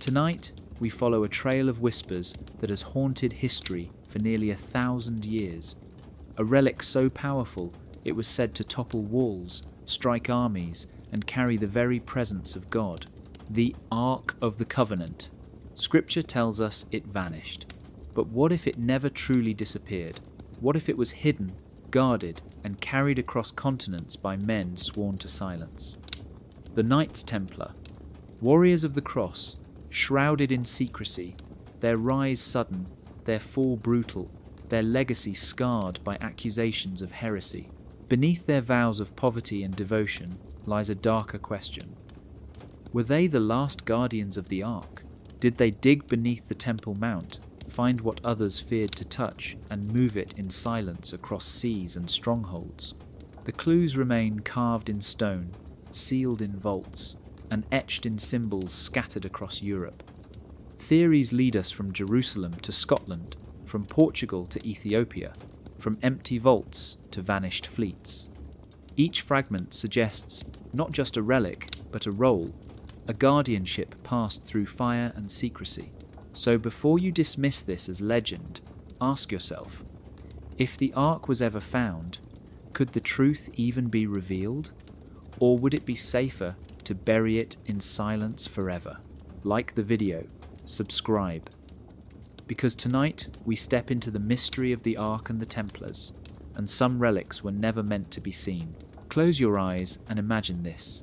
Tonight, we follow a trail of whispers that has haunted history for nearly 1,000 years. A relic so powerful it was said to topple walls, strike armies, and carry the very presence of God. The Ark of the Covenant. Scripture tells us it vanished. But what if it never truly disappeared? What if it was hidden, guarded, and carried across continents by men sworn to silence? The Knights Templar, warriors of the cross, shrouded in secrecy, their rise sudden, their fall brutal, their legacy scarred by accusations of heresy. Beneath their vows of poverty and devotion lies a darker question. Were they the last guardians of the Ark? Did they dig beneath the Temple Mount, find what others feared to touch, and move it in silence across seas and strongholds? The clues remain carved in stone, sealed in vaults, and etched in symbols scattered across Europe. Theories lead us from Jerusalem to Scotland, from Portugal to Ethiopia, from empty vaults to vanished fleets. Each fragment suggests not just a relic, but a role, a guardianship passed through fire and secrecy. So before you dismiss this as legend, ask yourself, if the Ark was ever found, could the truth even be revealed? Or would it be safer to bury it in silence forever? Like the video, subscribe. Because tonight we step into the mystery of the Ark and the Templars, and some relics were never meant to be seen. Close your eyes and imagine this.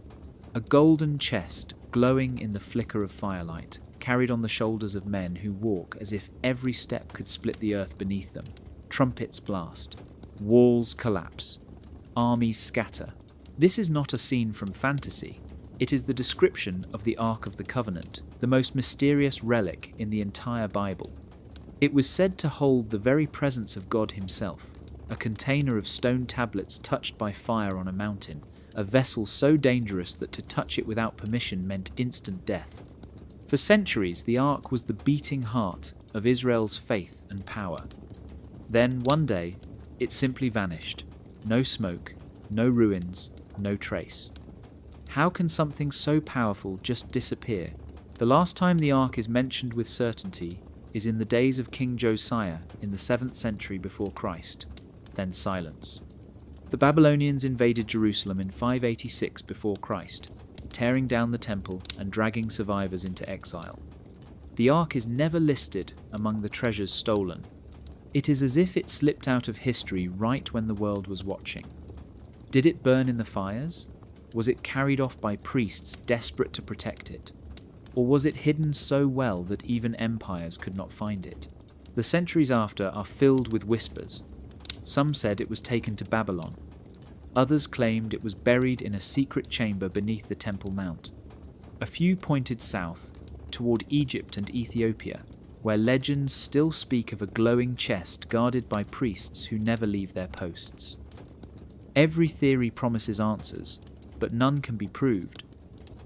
A golden chest glowing in the flicker of firelight, carried on the shoulders of men who walk as if every step could split the earth beneath them. Trumpets blast. Walls collapse. Armies scatter. This is not a scene from fantasy. It is the description of the Ark of the Covenant, the most mysterious relic in the entire Bible. It was said to hold the very presence of God himself, a container of stone tablets touched by fire on a mountain, a vessel so dangerous that to touch it without permission meant instant death. For centuries, the Ark was the beating heart of Israel's faith and power. Then, one day, it simply vanished. No smoke, no ruins, no trace. How can something so powerful just disappear? The last time the Ark is mentioned with certainty is in the days of King Josiah in the 7th century before Christ. Then silence. The Babylonians invaded Jerusalem in 586 before Christ, tearing down the temple and dragging survivors into exile. The Ark is never listed among the treasures stolen. It is as if it slipped out of history right when the world was watching. Did it burn in the fires? Was it carried off by priests desperate to protect it? Or was it hidden so well that even empires could not find it? The centuries after are filled with whispers. Some said it was taken to Babylon. Others claimed it was buried in a secret chamber beneath the Temple Mount. A few pointed south, toward Egypt and Ethiopia, where legends still speak of a glowing chest guarded by priests who never leave their posts. Every theory promises answers, but none can be proved.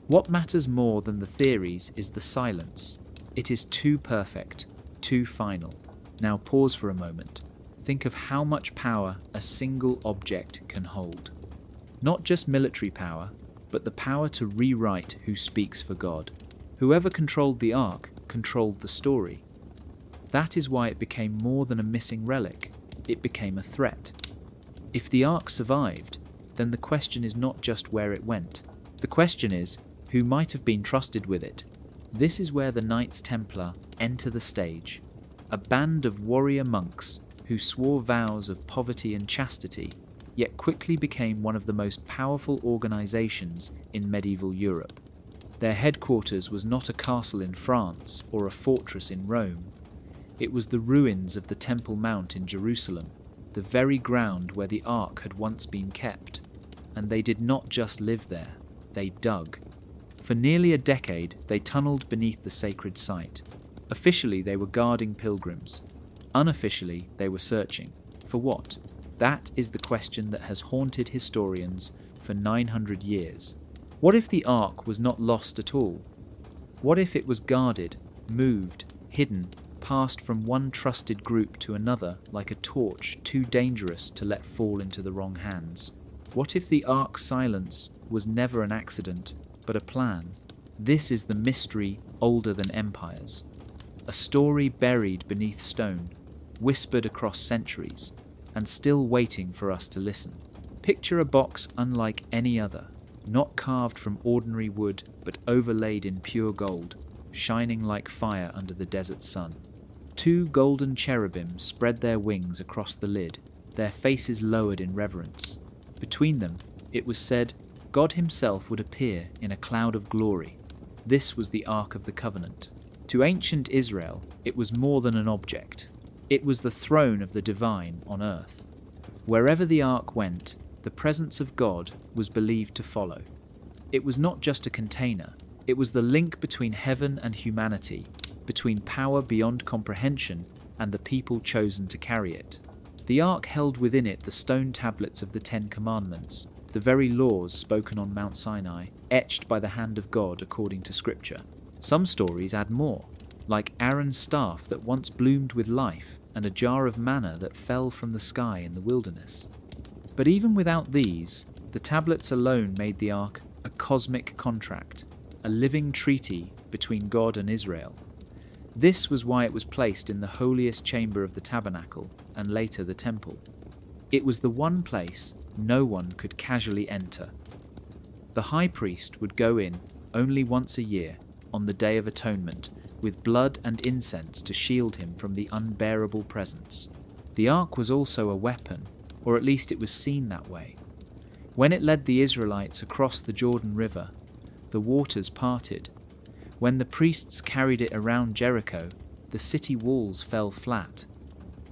What matters more than the theories is the silence. It is too perfect, too final. Now pause for a moment. Think of how much power a single object can hold. Not just military power, but the power to rewrite who speaks for God. Whoever controlled the Ark controlled the story. That is why it became more than a missing relic. It became a threat. If the Ark survived, then the question is not just where it went. The question is, who might have been trusted with it? This is where the Knights Templar enter the stage. A band of warrior monks who swore vows of poverty and chastity, yet quickly became one of the most powerful organizations in medieval Europe. Their headquarters was not a castle in France or a fortress in Rome. It was the ruins of the Temple Mount in Jerusalem, the very ground where the Ark had once been kept. And they did not just live there, they dug. For nearly a decade, they tunneled beneath the sacred site. Officially, they were guarding pilgrims. Unofficially, they were searching. For what? That is the question that has haunted historians for 900 years. What if the Ark was not lost at all? What if it was guarded, moved, hidden, passed from one trusted group to another like a torch too dangerous to let fall into the wrong hands? What if the Ark's silence was never an accident, but a plan? This is the mystery older than empires. A story buried beneath stone, whispered across centuries, and still waiting for us to listen. Picture a box unlike any other, not carved from ordinary wood, but overlaid in pure gold, shining like fire under the desert sun. 2 golden cherubim spread their wings across the lid, their faces lowered in reverence. Between them, it was said, God himself would appear in a cloud of glory. This was the Ark of the Covenant. To ancient Israel, it was more than an object. It was the throne of the divine on earth. Wherever the Ark went, the presence of God was believed to follow. It was not just a container, it was the link between heaven and humanity, between power beyond comprehension and the people chosen to carry it. The Ark held within it the stone tablets of the 10 Commandments, the very laws spoken on Mount Sinai, etched by the hand of God according to Scripture. Some stories add more, like Aaron's staff that once bloomed with life and a jar of manna that fell from the sky in the wilderness. But even without these, the tablets alone made the Ark a cosmic contract, a living treaty between God and Israel. This was why it was placed in the holiest chamber of the tabernacle and later the temple. It was the one place no one could casually enter. The high priest would go in only once a year, on the Day of Atonement, with blood and incense to shield him from the unbearable presence. The Ark was also a weapon, or at least it was seen that way. When it led the Israelites across the Jordan River, the waters parted. When the priests carried it around Jericho, the city walls fell flat.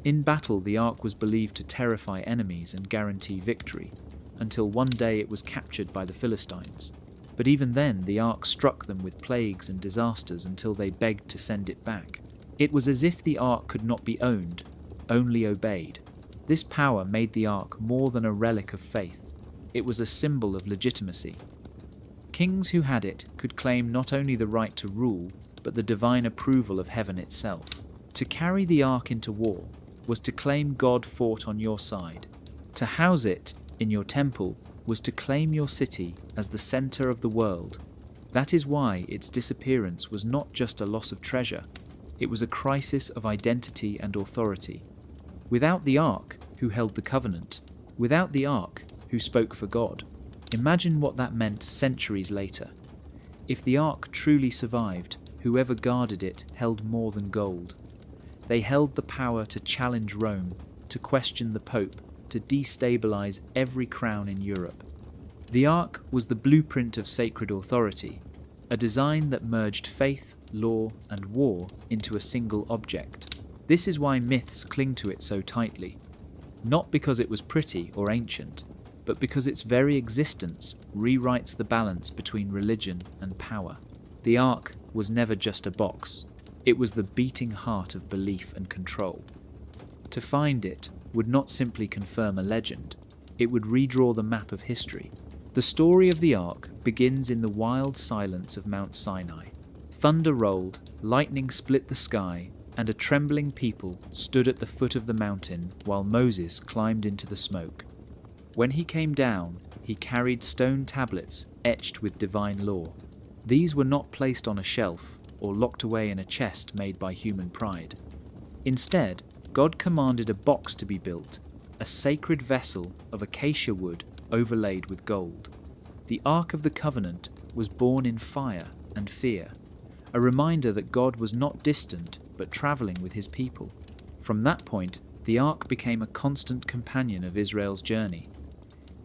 In battle, the Ark was believed to terrify enemies and guarantee victory, until one day it was captured by the Philistines. But even then, the Ark struck them with plagues and disasters until they begged to send it back. It was as if the Ark could not be owned, only obeyed. This power made the Ark more than a relic of faith. It was a symbol of legitimacy. Kings who had it could claim not only the right to rule, but the divine approval of heaven itself. To carry the Ark into war was to claim God fought on your side. To house it in your temple was to claim your city as the center of the world. That is why its disappearance was not just a loss of treasure, it was a crisis of identity and authority. Without the Ark, who held the covenant, without the Ark, who spoke for God, imagine what that meant centuries later. If the Ark truly survived, whoever guarded it held more than gold. They held the power to challenge Rome, to question the Pope, to destabilize every crown in Europe. The Ark was the blueprint of sacred authority, a design that merged faith, law, and war into a single object. This is why myths cling to it so tightly, not because it was pretty or ancient, but because its very existence rewrites the balance between religion and power. The Ark was never just a box, it was the beating heart of belief and control. To find it would not simply confirm a legend, it would redraw the map of history. The story of the Ark begins in the wild silence of Mount Sinai. Thunder rolled, lightning split the sky, and a trembling people stood at the foot of the mountain while Moses climbed into the smoke. When he came down, he carried stone tablets etched with divine law. These were not placed on a shelf or locked away in a chest made by human pride. Instead, God commanded a box to be built, a sacred vessel of acacia wood overlaid with gold. The Ark of the Covenant was born in fire and fear, a reminder that God was not distant but travelling with his people. From that point, the Ark became a constant companion of Israel's journey.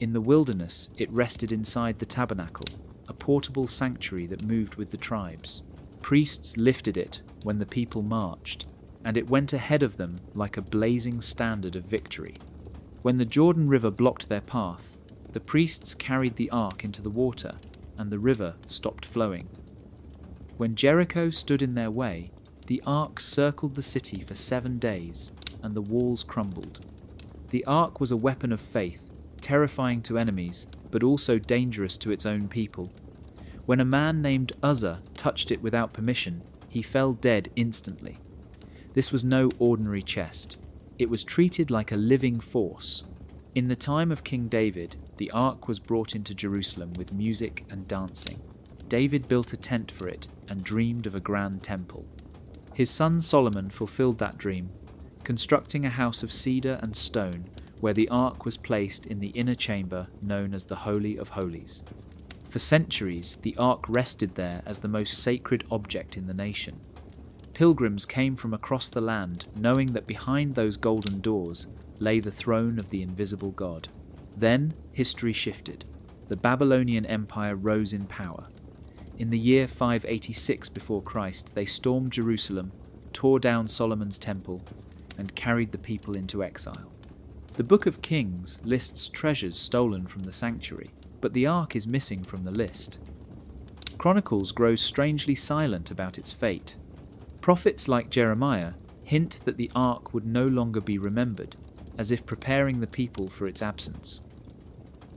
In the wilderness, it rested inside the tabernacle, a portable sanctuary that moved with the tribes. Priests lifted it when the people marched, and it went ahead of them like a blazing standard of victory. When the Jordan River blocked their path, the priests carried the Ark into the water, and the river stopped flowing. When Jericho stood in their way, the Ark circled the city for 7 days, and the walls crumbled. The Ark was a weapon of faith, terrifying to enemies, but also dangerous to its own people. When a man named Uzzah touched it without permission, he fell dead instantly. This was no ordinary chest. It was treated like a living force. In the time of King David, the Ark was brought into Jerusalem with music and dancing. David built a tent for it and dreamed of a grand temple. His son Solomon fulfilled that dream, constructing a house of cedar and stone where the ark was placed in the inner chamber known as the Holy of Holies. For centuries, the ark rested there as the most sacred object in the nation. Pilgrims came from across the land, knowing that behind those golden doors lay the throne of the invisible God. Then, history shifted. The Babylonian Empire rose in power. In the year 586 before Christ, they stormed Jerusalem, tore down Solomon's temple, and carried the people into exile. The Book of Kings lists treasures stolen from the sanctuary, but the ark is missing from the list. Chronicles grows strangely silent about its fate. Prophets like Jeremiah hint that the ark would no longer be remembered, as if preparing the people for its absence.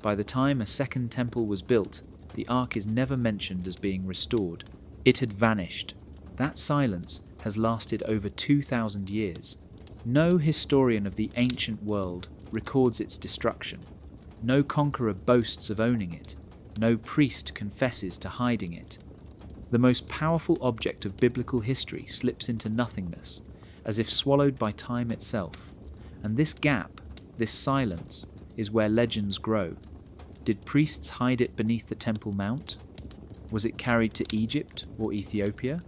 By the time a second temple was built, the ark is never mentioned as being restored. It had vanished. That silence has lasted over 2,000 years. No historian of the ancient world records its destruction. No conqueror boasts of owning it. No priest confesses to hiding it. The most powerful object of biblical history slips into nothingness, as if swallowed by time itself. And this gap, this silence, is where legends grow. Did priests hide it beneath the Temple Mount? Was it carried to Egypt or Ethiopia?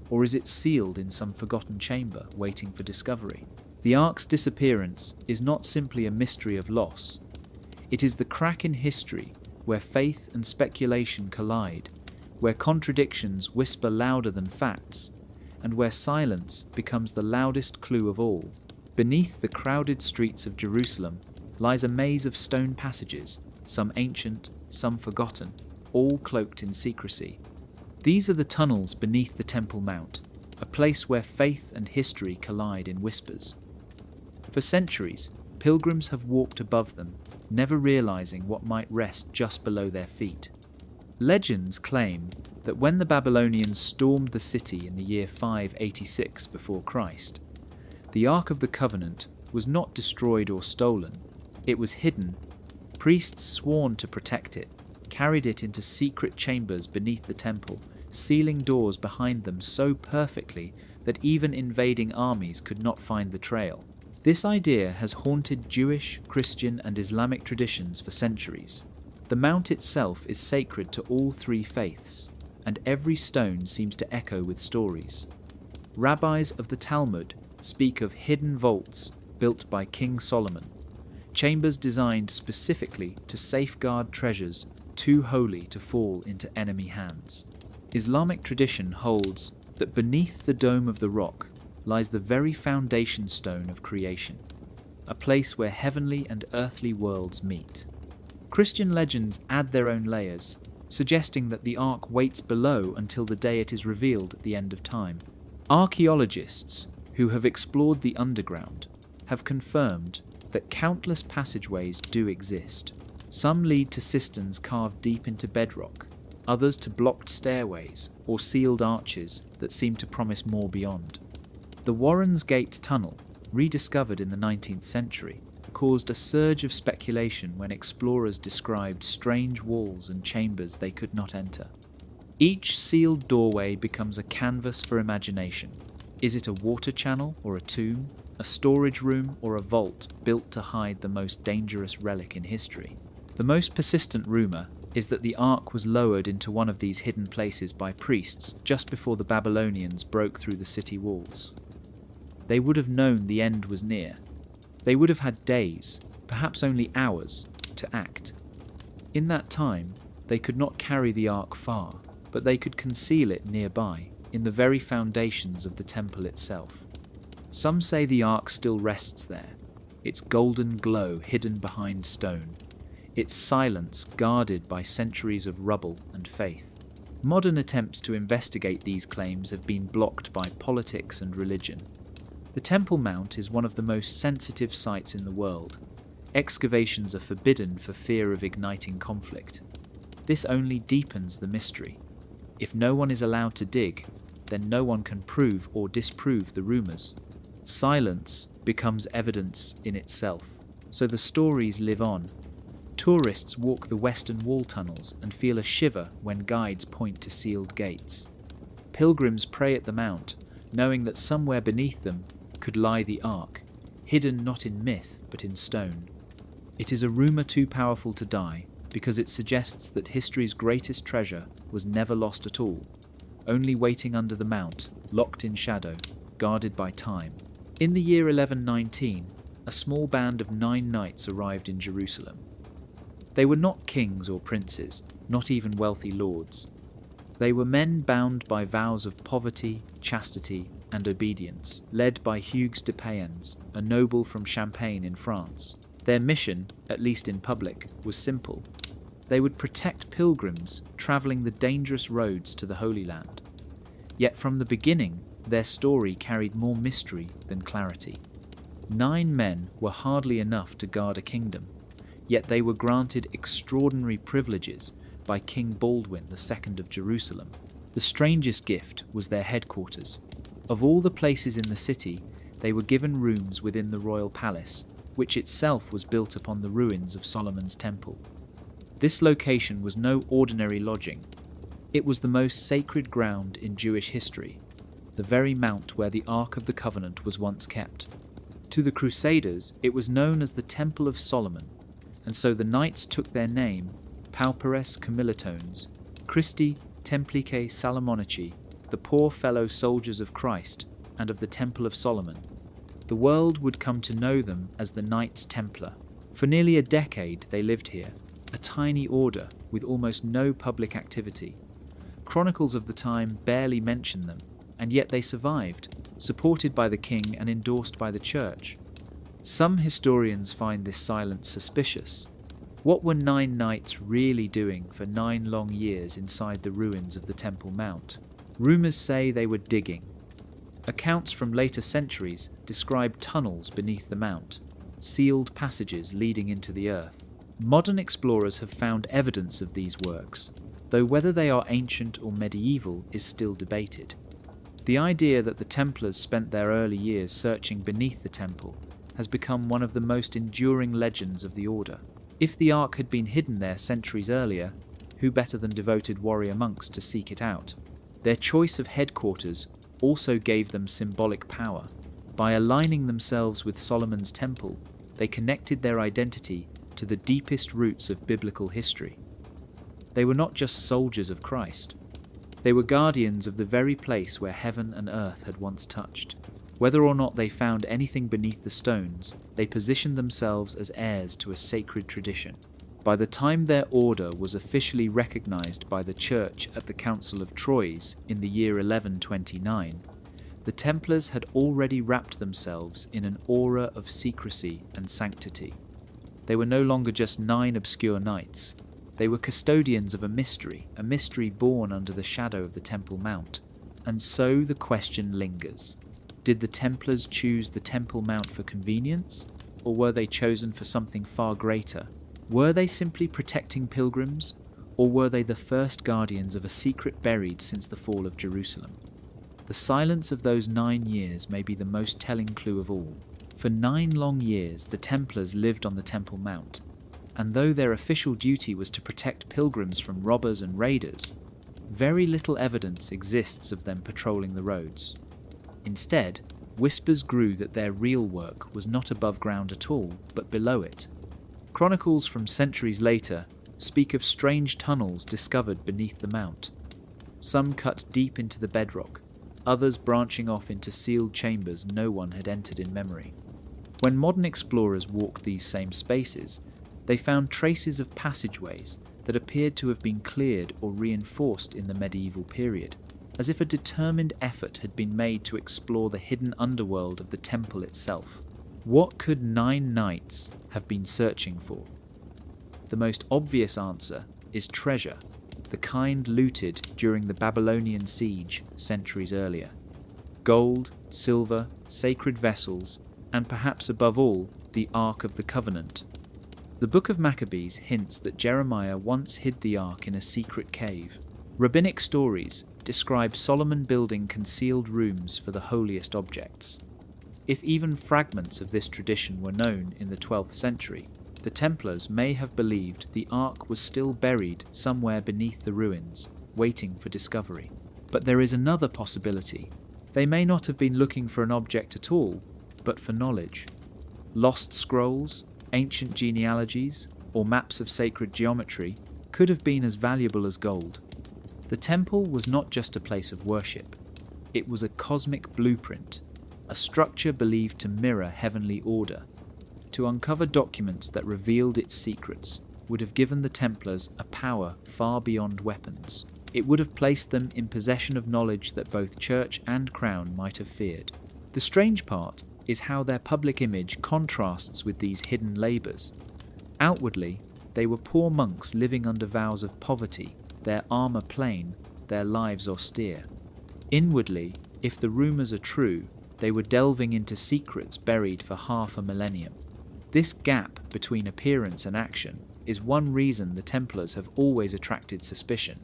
Or is it sealed in some forgotten chamber, waiting for discovery? The ark's disappearance is not simply a mystery of loss. It is the crack in history where faith and speculation collide, where contradictions whisper louder than facts, and where silence becomes the loudest clue of all. Beneath the crowded streets of Jerusalem lies a maze of stone passages, some ancient, some forgotten, all cloaked in secrecy. These are the tunnels beneath the Temple Mount, a place where faith and history collide in whispers. For centuries, pilgrims have walked above them, never realizing what might rest just below their feet. Legends claim that when the Babylonians stormed the city in the year 586 before Christ, the Ark of the Covenant was not destroyed or stolen. It was hidden. Priests sworn to protect it, carried it into secret chambers beneath the temple, sealing doors behind them so perfectly that even invading armies could not find the trail. This idea has haunted Jewish, Christian, and Islamic traditions for centuries. The mount itself is sacred to all three faiths, and every stone seems to echo with stories. Rabbis of the Talmud speak of hidden vaults built by King Solomon, chambers designed specifically to safeguard treasures too holy to fall into enemy hands. Islamic tradition holds that beneath the dome of the rock lies the very foundation stone of creation, a place where heavenly and earthly worlds meet. Christian legends add their own layers, suggesting that the Ark waits below until the day it is revealed at the end of time. Archaeologists who have explored the underground have confirmed that countless passageways do exist. Some lead to cisterns carved deep into bedrock, others to blocked stairways or sealed arches that seem to promise more beyond. The Warren's Gate Tunnel, rediscovered in the 19th century, caused a surge of speculation when explorers described strange walls and chambers they could not enter. Each sealed doorway becomes a canvas for imagination. Is it a water channel or a tomb, a storage room or a vault built to hide the most dangerous relic in history? The most persistent rumour is that the Ark was lowered into one of these hidden places by priests just before the Babylonians broke through the city walls. They would have known the end was near. They would have had days, perhaps only hours, to act. In that time, they could not carry the Ark far, but they could conceal it nearby, in the very foundations of the temple itself. Some say the Ark still rests there, its golden glow hidden behind stone, its silence guarded by centuries of rubble and faith. Modern attempts to investigate these claims have been blocked by politics and religion. The Temple Mount is one of the most sensitive sites in the world. Excavations are forbidden for fear of igniting conflict. This only deepens the mystery. If no one is allowed to dig, then no one can prove or disprove the rumours. Silence becomes evidence in itself, so the stories live on. Tourists walk the western wall tunnels and feel a shiver when guides point to sealed gates. Pilgrims pray at the mount, knowing that somewhere beneath them could lie the Ark, hidden not in myth but in stone. It is a rumour too powerful to die, because it suggests that history's greatest treasure was never lost at all, only waiting under the mount, locked in shadow, guarded by time. In the year 1119, a small band of 9 knights arrived in Jerusalem. They were not kings or princes, not even wealthy lords. They were men bound by vows of poverty, chastity, and obedience, led by Hugues de Payens, a noble from Champagne in France. Their mission, at least in public, was simple. They would protect pilgrims travelling the dangerous roads to the Holy Land. Yet from the beginning, their story carried more mystery than clarity. 9 men were hardly enough to guard a kingdom, yet they were granted extraordinary privileges by King Baldwin II of Jerusalem. The strangest gift was their headquarters. Of all the places in the city, they were given rooms within the royal palace, which itself was built upon the ruins of Solomon's temple. This location was no ordinary lodging. It was the most sacred ground in Jewish history, the very mount where the Ark of the Covenant was once kept. To the Crusaders, it was known as the Temple of Solomon, and so the knights took their name, Pauperes Commilitones, Christi Templicae Salomonici, the poor fellow soldiers of Christ and of the Temple of Solomon. The world would come to know them as the Knights Templar. For nearly a decade they lived here, a tiny order with almost no public activity. Chronicles of the time barely mention them, and yet they survived, supported by the king and endorsed by the church. Some historians find this silence suspicious. What were 9 knights really doing for 9 long years inside the ruins of the Temple Mount? Rumours say they were digging. Accounts from later centuries describe tunnels beneath the mount, sealed passages leading into the earth. Modern explorers have found evidence of these works, though whether they are ancient or medieval is still debated. The idea that the Templars spent their early years searching beneath the temple has become one of the most enduring legends of the order. If the Ark had been hidden there centuries earlier, who better than devoted warrior monks to seek it out? Their choice of headquarters also gave them symbolic power. By aligning themselves with Solomon's temple, they connected their identity to the deepest roots of biblical history. They were not just soldiers of Christ. They were guardians of the very place where heaven and earth had once touched. Whether or not they found anything beneath the stones, they positioned themselves as heirs to a sacred tradition. By the time their order was officially recognized by the Church at the Council of Troyes in the year 1129, the Templars had already wrapped themselves in an aura of secrecy and sanctity. They were no longer just 9 obscure knights. They were custodians of a mystery born under the shadow of the Temple Mount. And so the question lingers. Did the Templars choose the Temple Mount for convenience, or were they chosen for something far greater? Were they simply protecting pilgrims, or were they the first guardians of a secret buried since the fall of Jerusalem? The silence of those 9 years may be the most telling clue of all. For 9 long years, the Templars lived on the Temple Mount, and though their official duty was to protect pilgrims from robbers and raiders, very little evidence exists of them patrolling the roads. Instead, whispers grew that their real work was not above ground at all, but below it. Chronicles from centuries later speak of strange tunnels discovered beneath the mount, some cut deep into the bedrock, others branching off into sealed chambers no one had entered in memory. When modern explorers walked these same spaces, they found traces of passageways that appeared to have been cleared or reinforced in the medieval period, as if a determined effort had been made to explore the hidden underworld of the temple itself. What could 9 knights have been searching for? The most obvious answer is treasure, the kind looted during the Babylonian siege centuries earlier. Gold, silver, sacred vessels, and perhaps above all, the Ark of the Covenant. The Book of Maccabees hints that Jeremiah once hid the Ark in a secret cave. Rabbinic stories describe Solomon building concealed rooms for the holiest objects. If even fragments of this tradition were known in the 12th century, The Templars may have believed the Ark was still buried somewhere beneath the ruins, waiting for discovery. But there is another possibility. They may not have been looking for an object at all, but for knowledge. Lost scrolls, ancient genealogies, or maps of sacred geometry could have been as valuable as gold. The temple was not just a place of worship. It was a cosmic blueprint, a structure believed to mirror heavenly order. To uncover documents that revealed its secrets would have given the Templars a power far beyond weapons. It would have placed them in possession of knowledge that both church and crown might have feared. The strange part is how their public image contrasts with these hidden labours. Outwardly, they were poor monks living under vows of poverty, their armour plain, their lives austere. Inwardly, if the rumours are true, they were delving into secrets buried for half a millennium. This gap between appearance and action is one reason the Templars have always attracted suspicion.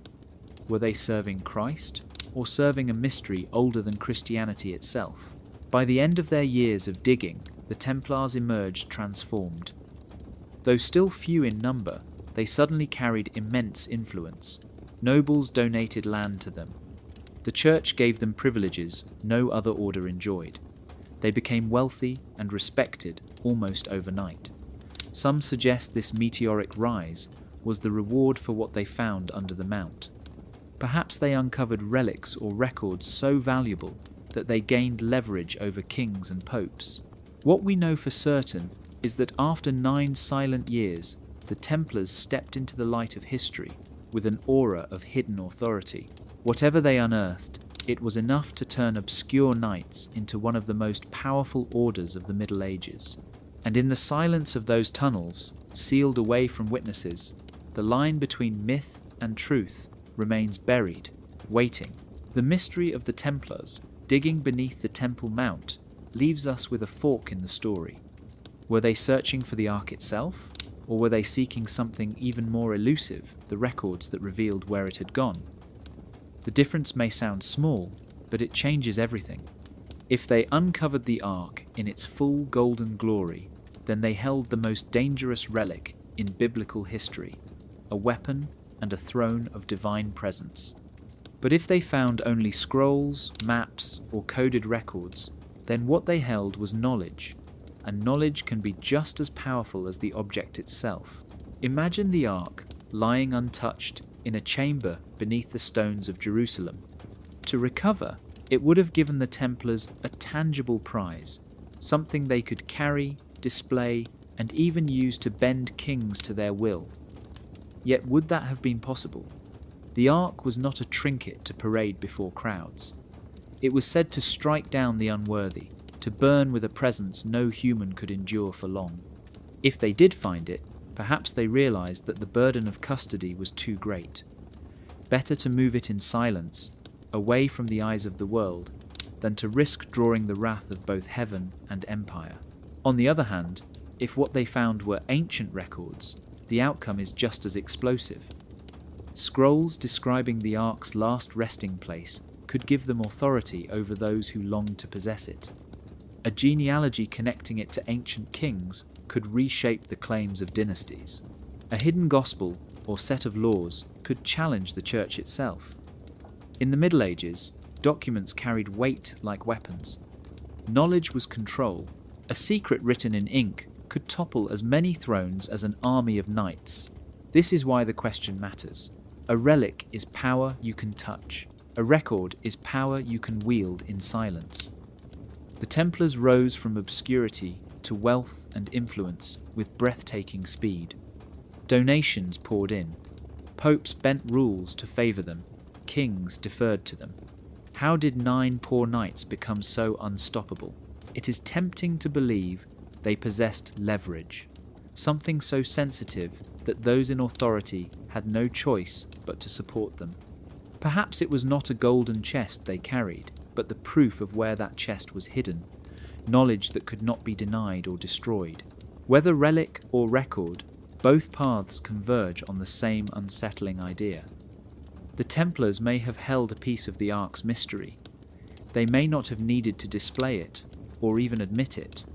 Were they serving Christ, or serving a mystery older than Christianity itself? By the end of their years of digging, the Templars emerged transformed. Though still few in number, they suddenly carried immense influence. Nobles donated land to them. The church gave them privileges no other order enjoyed. They became wealthy and respected almost overnight. Some suggest this meteoric rise was the reward for what they found under the mount. Perhaps they uncovered relics or records so valuable that they gained leverage over kings and popes. What we know for certain is that after 9 silent years, the Templars stepped into the light of history with an aura of hidden authority. Whatever they unearthed, it was enough to turn obscure knights into one of the most powerful orders of the Middle Ages. And in the silence of those tunnels, sealed away from witnesses, the line between myth and truth remains buried, waiting. The mystery of the Templars, digging beneath the Temple Mount, leaves us with a fork in the story. Were they searching for the Ark itself, or were they seeking something even more elusive, the records that revealed where it had gone? The difference may sound small, but it changes everything. If they uncovered the Ark in its full golden glory, then they held the most dangerous relic in biblical history, a weapon and a throne of divine presence. But if they found only scrolls, maps, or coded records, then what they held was knowledge, and knowledge can be just as powerful as the object itself. Imagine the Ark lying untouched in a chamber beneath the stones of Jerusalem. To recover, it would have given the Templars a tangible prize, something they could carry, display, and even use to bend kings to their will. Yet would that have been possible? The Ark was not a trinket to parade before crowds. It was said to strike down the unworthy, to burn with a presence no human could endure for long. If they did find it, perhaps they realized that the burden of custody was too great. Better to move it in silence, away from the eyes of the world, than to risk drawing the wrath of both heaven and empire. On the other hand, if what they found were ancient records, the outcome is just as explosive. Scrolls describing the Ark's last resting place could give them authority over those who longed to possess it. A genealogy connecting it to ancient kings could reshape the claims of dynasties. A hidden gospel or set of laws could challenge the church itself. In the Middle Ages, documents carried weight like weapons. Knowledge was control. A secret written in ink could topple as many thrones as an army of knights. This is why the question matters. A relic is power you can touch. A record is power you can wield in silence. The Templars rose from obscurity to wealth and influence with breathtaking speed. Donations poured in. Popes bent rules to favour them. Kings deferred to them. How did 9 poor knights become so unstoppable? It is tempting to believe they possessed leverage, something so sensitive that those in authority had no choice but to support them. Perhaps it was not a golden chest they carried, but the proof of where that chest was hidden, knowledge that could not be denied or destroyed. Whether relic or record, both paths converge on the same unsettling idea. The Templars may have held a piece of the Ark's mystery. They may not have needed to display it, or even admit it.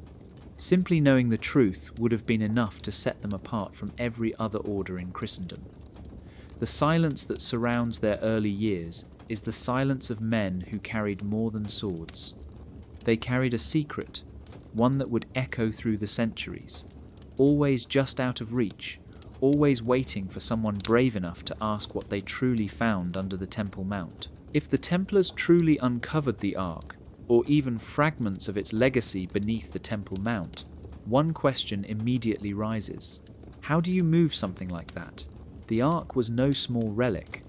Simply knowing the truth would have been enough to set them apart from every other order in Christendom. The silence that surrounds their early years is the silence of men who carried more than swords. They carried a secret, one that would echo through the centuries, always just out of reach, always waiting for someone brave enough to ask what they truly found under the Temple Mount. If the Templars truly uncovered the Ark, or even fragments of its legacy beneath the Temple Mount, one question immediately rises. How do you move something like that? The Ark was no small relic.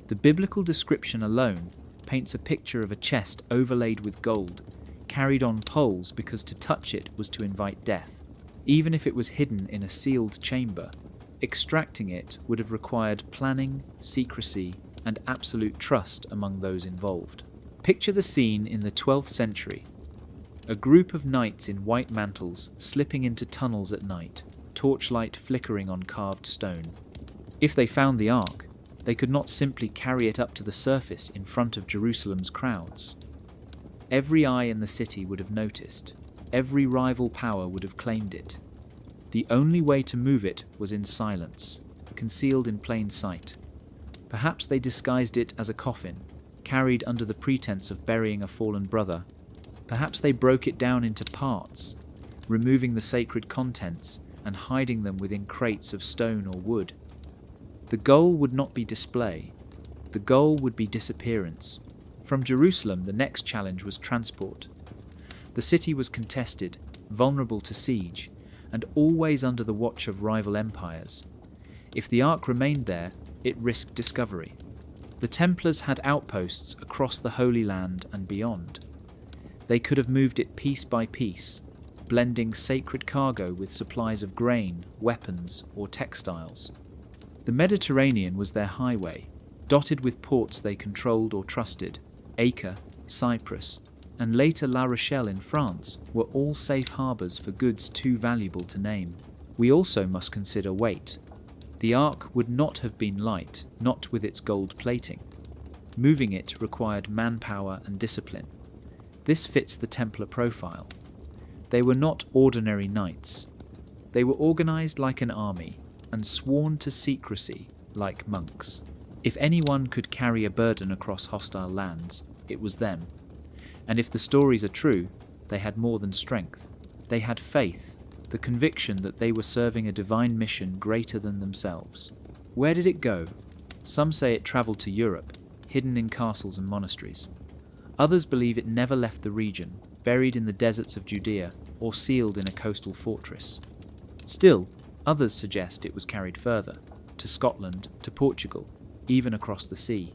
The biblical description alone paints a picture of a chest overlaid with gold, carried on poles because to touch it was to invite death. Even if it was hidden in a sealed chamber, extracting it would have required planning, secrecy, and absolute trust among those involved. Picture the scene in the 12th century. A group of knights in white mantles slipping into tunnels at night, torchlight flickering on carved stone. If they found the Ark, they could not simply carry it up to the surface in front of Jerusalem's crowds. Every eye in the city would have noticed. Every rival power would have claimed it. The only way to move it was in silence, concealed in plain sight. Perhaps they disguised it as a coffin, carried under the pretense of burying a fallen brother. Perhaps they broke it down into parts, removing the sacred contents and hiding them within crates of stone or wood. The goal would not be display. The goal would be disappearance. From Jerusalem, the next challenge was transport. The city was contested, vulnerable to siege, and always under the watch of rival empires. If the Ark remained there, it risked discovery. The Templars had outposts across the Holy Land and beyond. They could have moved it piece by piece, blending sacred cargo with supplies of grain, weapons, or textiles. The Mediterranean was their highway, dotted with ports they controlled or trusted. Acre, Cyprus, and later La Rochelle in France were all safe harbours for goods too valuable to name. We also must consider weight. The Ark would not have been light, not with its gold plating. Moving it required manpower and discipline. This fits the Templar profile. They were not ordinary knights. They were organised like an army and sworn to secrecy like monks. If anyone could carry a burden across hostile lands, it was them. And if the stories are true, they had more than strength. They had faith, the conviction that they were serving a divine mission greater than themselves. Where did it go? Some say it travelled to Europe, hidden in castles and monasteries. Others believe it never left the region, buried in the deserts of Judea or sealed in a coastal fortress. Still, others suggest it was carried further, to Scotland, to Portugal, even across the sea.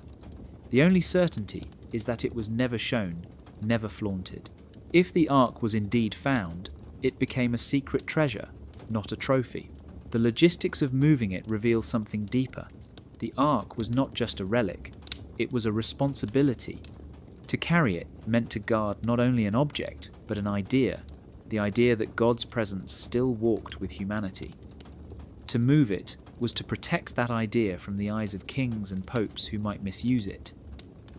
The only certainty is that it was never shown, never flaunted. If the Ark was indeed found, it became a secret treasure, not a trophy. The logistics of moving it reveal something deeper. The Ark was not just a relic, it was a responsibility. To carry it meant to guard not only an object, but an idea, the idea that God's presence still walked with humanity. To move it was to protect that idea from the eyes of kings and popes who might misuse it.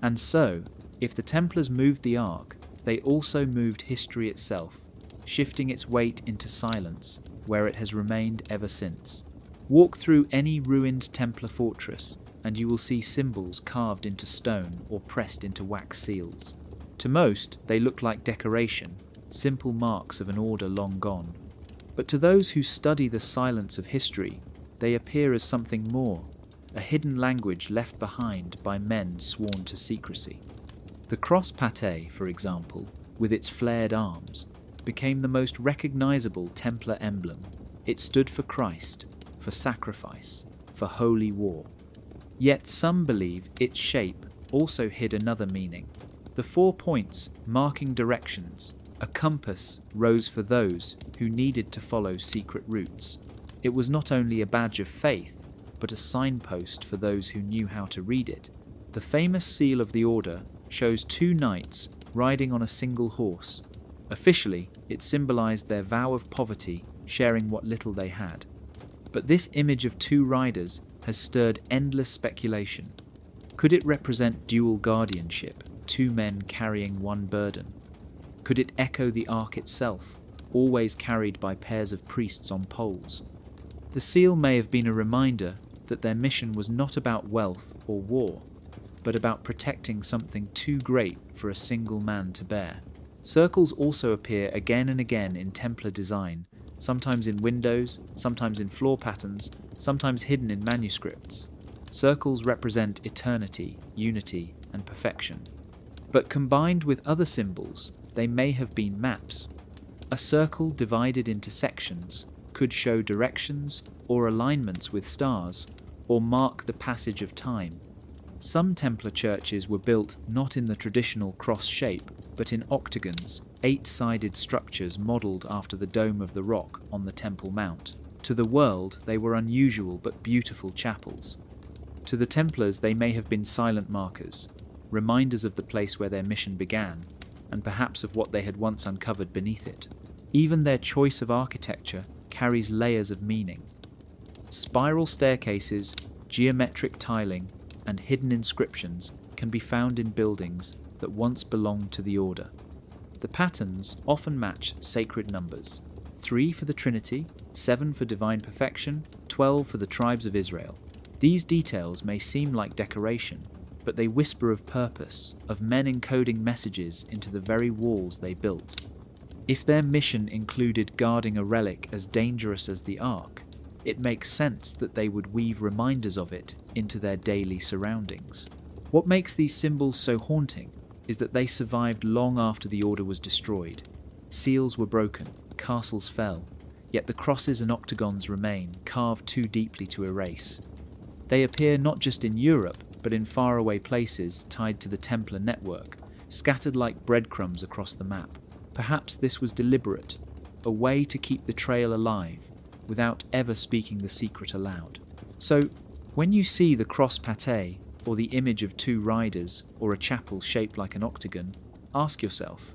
And so, if the Templars moved the Ark, they also moved history itself, shifting its weight into silence, where it has remained ever since. Walk through any ruined Templar fortress, and you will see symbols carved into stone or pressed into wax seals. To most, they look like decoration, simple marks of an order long gone. But to those who study the silence of history, they appear as something more, a hidden language left behind by men sworn to secrecy. The cross pate, for example, with its flared arms, became the most recognizable Templar emblem. It stood for Christ, for sacrifice, for holy war. Yet some believe its shape also hid another meaning. The 4 points marking directions, a compass, rose for those who needed to follow secret routes. It was not only a badge of faith, but a signpost for those who knew how to read it. The famous seal of the order shows 2 knights riding on a single horse. Officially, it symbolized their vow of poverty, sharing what little they had. But this image of 2 riders has stirred endless speculation. Could it represent dual guardianship, 2 men carrying one burden? Could it echo the Ark itself, always carried by pairs of priests on poles. The seal may have been a reminder that their mission was not about wealth or war, but about protecting something too great for a single man to bear. Circles also appear again and again in Templar design, sometimes in windows, sometimes in floor patterns, sometimes hidden in manuscripts. Circles represent eternity, unity, and perfection. But combined with other symbols, they may have been maps. A circle divided into sections could show directions or alignments with stars, or mark the passage of time. Some Templar churches were built not in the traditional cross shape, but in octagons, 8-sided structures modelled after the dome of the rock on the Temple Mount. To the world, they were unusual but beautiful chapels. To the Templars, they may have been silent markers, reminders of the place where their mission began, and perhaps of what they had once uncovered beneath it. Even their choice of architecture carries layers of meaning. Spiral staircases, geometric tiling, and hidden inscriptions can be found in buildings that once belonged to the Order. The patterns often match sacred numbers: 3 for the Trinity, 7 for divine perfection, 12 for the tribes of Israel. These details may seem like decoration, but they whisper of purpose, of men encoding messages into the very walls they built. If their mission included guarding a relic as dangerous as the Ark, it makes sense that they would weave reminders of it into their daily surroundings. What makes these symbols so haunting is that they survived long after the Order was destroyed. Seals were broken, castles fell, yet the crosses and octagons remain, carved too deeply to erase. They appear not just in Europe, but in faraway places tied to the Templar network, scattered like breadcrumbs across the map. Perhaps this was deliberate, a way to keep the trail alive, without ever speaking the secret aloud. So, when you see the cross pate, or the image of 2 riders, or a chapel shaped like an octagon, ask yourself,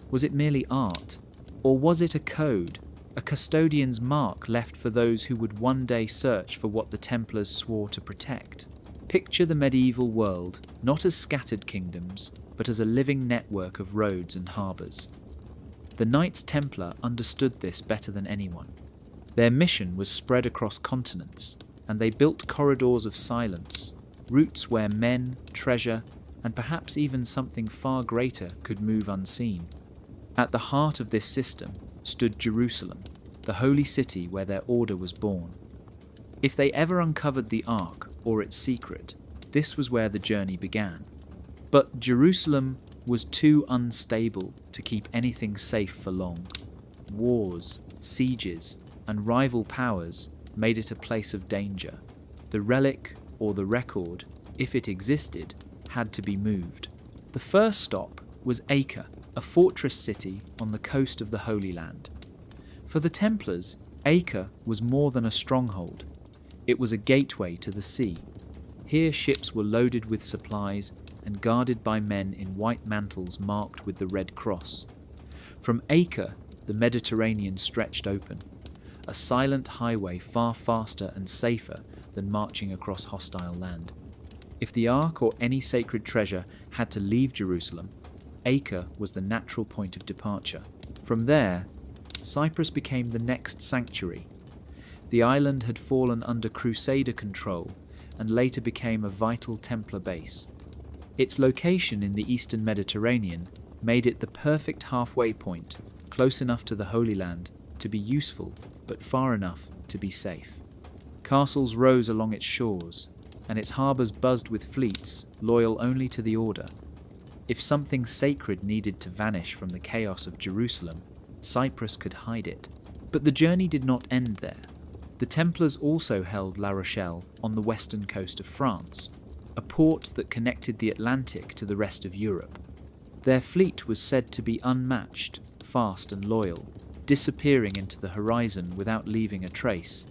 was it merely art? Or was it a code, a custodian's mark left for those who would one day search for what the Templars swore to protect? Picture the medieval world not as scattered kingdoms, but as a living network of roads and harbours. The Knights Templar understood this better than anyone. Their mission was spread across continents, and they built corridors of silence, routes where men, treasure, and perhaps even something far greater could move unseen. At the heart of this system stood Jerusalem, the holy city where their order was born. If they ever uncovered the Ark or its secret, this was where the journey began. But Jerusalem was too unstable to keep anything safe for long. Wars, sieges, and rival powers made it a place of danger. The relic, or the record, if it existed, had to be moved. The first stop was Acre, a fortress city on the coast of the Holy Land. For the Templars, Acre was more than a stronghold. It was a gateway to the sea. Here ships were loaded with supplies and guarded by men in white mantles marked with the Red Cross. From Acre, the Mediterranean stretched open, a silent highway far faster and safer than marching across hostile land. If the Ark or any sacred treasure had to leave Jerusalem, Acre was the natural point of departure. From there, Cyprus became the next sanctuary. The island had fallen under Crusader control and later became a vital Templar base. Its location in the eastern Mediterranean made it the perfect halfway point, close enough to the Holy Land to be useful, but far enough to be safe. Castles rose along its shores, and its harbours buzzed with fleets loyal only to the Order. If something sacred needed to vanish from the chaos of Jerusalem, Cyprus could hide it. But the journey did not end there. The Templars also held La Rochelle on the western coast of France, a port that connected the Atlantic to the rest of Europe. Their fleet was said to be unmatched, fast and loyal, disappearing into the horizon without leaving a trace.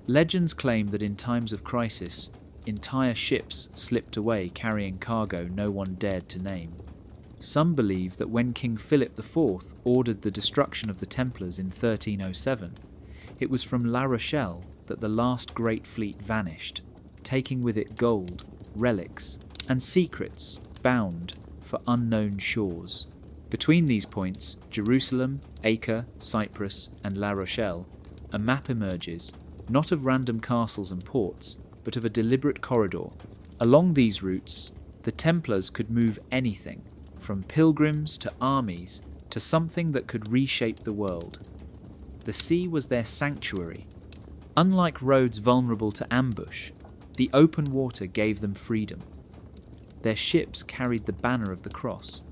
Legends claim that in times of crisis, entire ships slipped away carrying cargo no one dared to name. Some believe that when King Philip IV ordered the destruction of the Templars in 1307, it was from La Rochelle that the last great fleet vanished, taking with it gold, relics, and secrets bound for unknown shores. Between these points, Jerusalem, Acre, Cyprus, and La Rochelle, a map emerges, not of random castles and ports, but of a deliberate corridor. Along these routes, the Templars could move anything, from pilgrims to armies to something that could reshape the world. The sea was their sanctuary. Unlike roads vulnerable to ambush, the open water gave them freedom. Their ships carried the banner of the cross,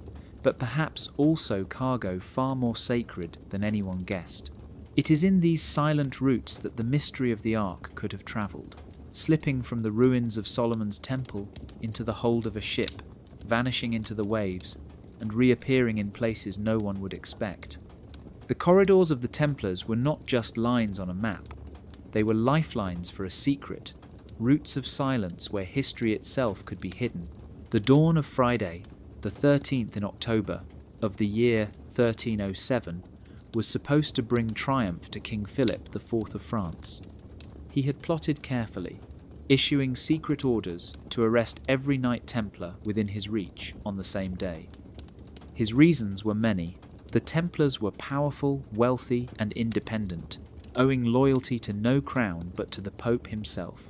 but perhaps also cargo far more sacred than anyone guessed. It is in these silent routes that the mystery of the Ark could have travelled, slipping from the ruins of Solomon's temple into the hold of a ship, vanishing into the waves, and reappearing in places no one would expect. The corridors of the Templars were not just lines on a map. They were lifelines for a secret, routes of silence where history itself could be hidden. The dawn of Friday, the 13th in October of the year 1307, was supposed to bring triumph to King Philip IV of France. He had plotted carefully, issuing secret orders to arrest every Knight Templar within his reach on the same day. His reasons were many. The Templars were powerful, wealthy, and independent, owing loyalty to no crown but to the Pope himself.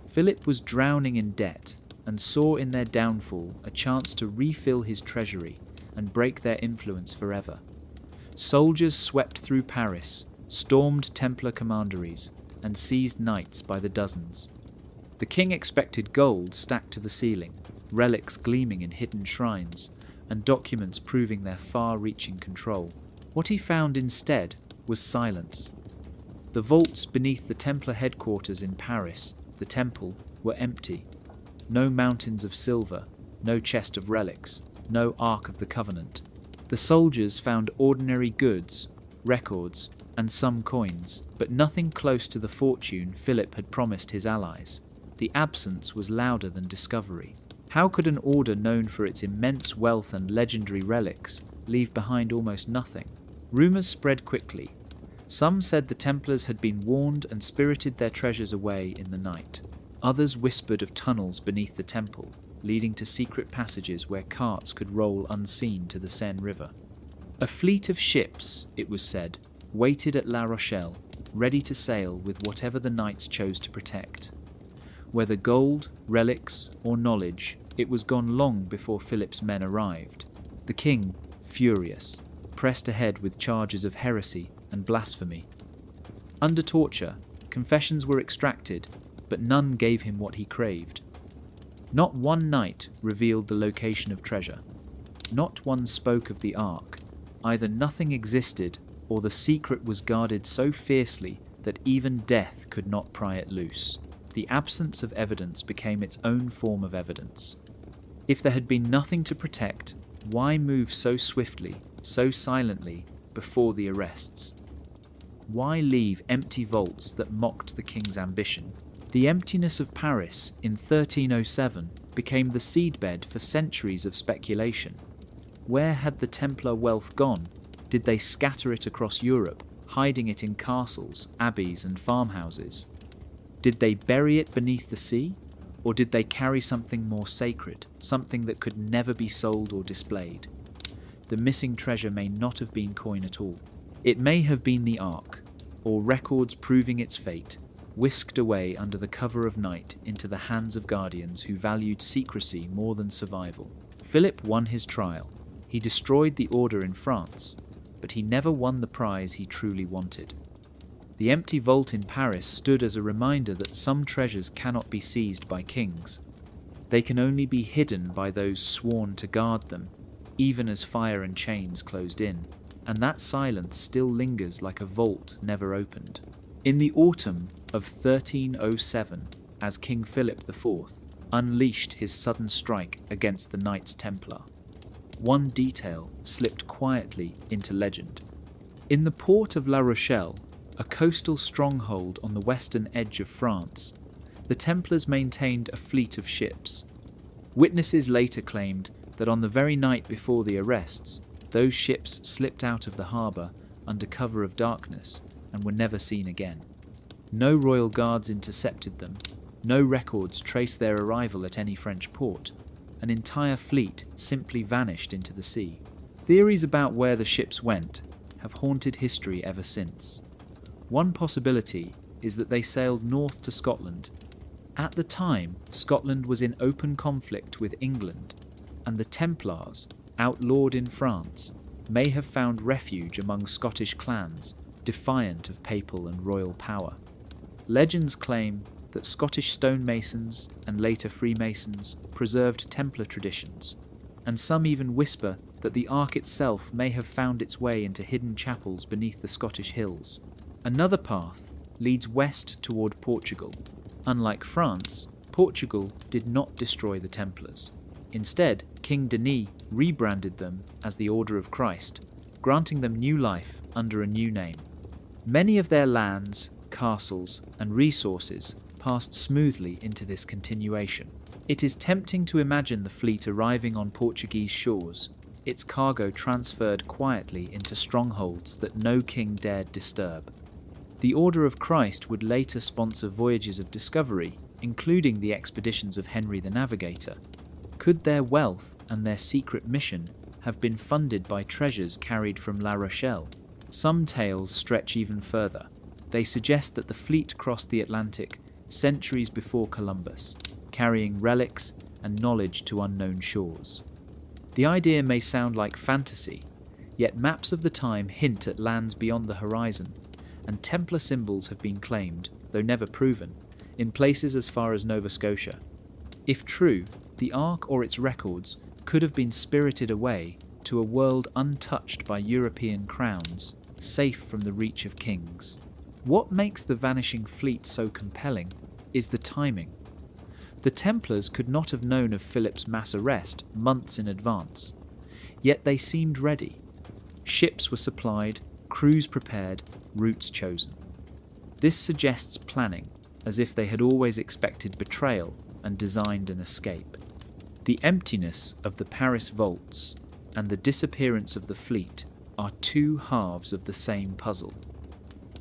Philip was drowning in debt and saw in their downfall a chance to refill his treasury and break their influence forever. Soldiers swept through Paris, stormed Templar commanderies, and seized knights by the dozens. The king expected gold stacked to the ceiling, relics gleaming in hidden shrines, and documents proving their far-reaching control. What he found instead was silence. The vaults beneath the Templar headquarters in Paris, the Temple, were empty. No mountains of silver, no chest of relics, no Ark of the Covenant. The soldiers found ordinary goods, records, and some coins, but nothing close to the fortune Philip had promised his allies. The absence was louder than discovery. How could an order known for its immense wealth and legendary relics leave behind almost nothing? Rumours spread quickly. Some said the Templars had been warned and spirited their treasures away in the night. Others whispered of tunnels beneath the temple, leading to secret passages where carts could roll unseen to the Seine River. A fleet of ships, it was said, waited at La Rochelle, ready to sail with whatever the knights chose to protect. Whether gold, relics, or knowledge, it was gone long before Philip's men arrived. The king, furious, pressed ahead with charges of heresy and blasphemy. Under torture, confessions were extracted, but none gave him what he craved. Not one knight revealed the location of treasure. Not one spoke of the Ark. Either nothing existed, or the secret was guarded so fiercely that even death could not pry it loose. The absence of evidence became its own form of evidence. If there had been nothing to protect, why move so swiftly, so silently, before the arrests? Why leave empty vaults that mocked the king's ambition? The emptiness of Paris in 1307 became the seedbed for centuries of speculation. Where had the Templar wealth gone? Did they scatter it across Europe, hiding it in castles, abbeys, and farmhouses? Did they bury it beneath the sea? Or did they carry something more sacred, something that could never be sold or displayed? The missing treasure may not have been coin at all. It may have been the Ark, or records proving its fate, whisked away under the cover of night into the hands of guardians who valued secrecy more than survival. Philip won his trial. He destroyed the order in France, but he never won the prize he truly wanted. The empty vault in Paris stood as a reminder that some treasures cannot be seized by kings. They can only be hidden by those sworn to guard them, even as fire and chains closed in, and that silence still lingers like a vault never opened. In the autumn of 1307, as King Philip IV unleashed his sudden strike against the Knights Templar, one detail slipped quietly into legend. In the port of La Rochelle, a coastal stronghold on the western edge of France, the Templars maintained a fleet of ships. Witnesses later claimed that on the very night before the arrests, those ships slipped out of the harbour under cover of darkness and were never seen again. No royal guards intercepted them, no records traced their arrival at any French port. An entire fleet simply vanished into the sea. Theories about where the ships went have haunted history ever since. One possibility is that they sailed north to Scotland. At the time, Scotland was in open conflict with England, and the Templars, outlawed in France, may have found refuge among Scottish clans, defiant of papal and royal power. Legends claim that Scottish stonemasons and later Freemasons preserved Templar traditions, and some even whisper that the Ark itself may have found its way into hidden chapels beneath the Scottish hills. Another path leads west toward Portugal. Unlike France, Portugal did not destroy the Templars. Instead, King Denis rebranded them as the Order of Christ, granting them new life under a new name. Many of their lands, castles, and resources passed smoothly into this continuation. It is tempting to imagine the fleet arriving on Portuguese shores, its cargo transferred quietly into strongholds that no king dared disturb. The Order of Christ would later sponsor voyages of discovery, including the expeditions of Henry the Navigator. Could their wealth and their secret mission have been funded by treasures carried from La Rochelle? Some tales stretch even further. They suggest that the fleet crossed the Atlantic centuries before Columbus, carrying relics and knowledge to unknown shores. The idea may sound like fantasy, yet maps of the time hint at lands beyond the horizon, and Templar symbols have been claimed, though never proven, in places as far as Nova Scotia. If true, the Ark or its records could have been spirited away to a world untouched by European crowns, safe from the reach of kings. What makes the Vanishing fleet so compelling is the timing. The Templars could not have known of Philip's mass arrest months in advance, yet they seemed ready. Ships were supplied, crews prepared, routes chosen. This suggests planning, as if they had always expected betrayal and designed an escape. The emptiness of the Paris vaults and the disappearance of the fleet are two halves of the same puzzle.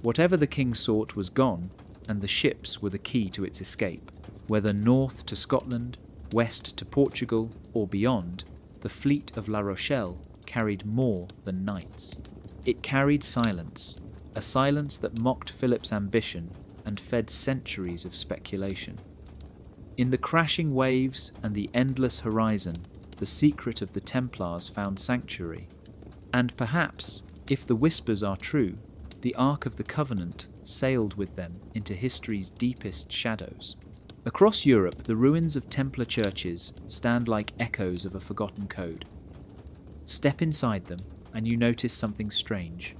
Whatever the king sought was gone, and the ships were the key to its escape. Whether north to Scotland, west to Portugal, or beyond, the fleet of La Rochelle carried more than knights. It carried silence, a silence that mocked Philip's ambition and fed centuries of speculation. In the crashing waves and the endless horizon, the secret of the Templars found sanctuary. And perhaps, if the whispers are true, the Ark of the Covenant sailed with them into history's deepest shadows. Across Europe, the ruins of Templar churches stand like echoes of a forgotten code. Step inside them, and you notice something strange.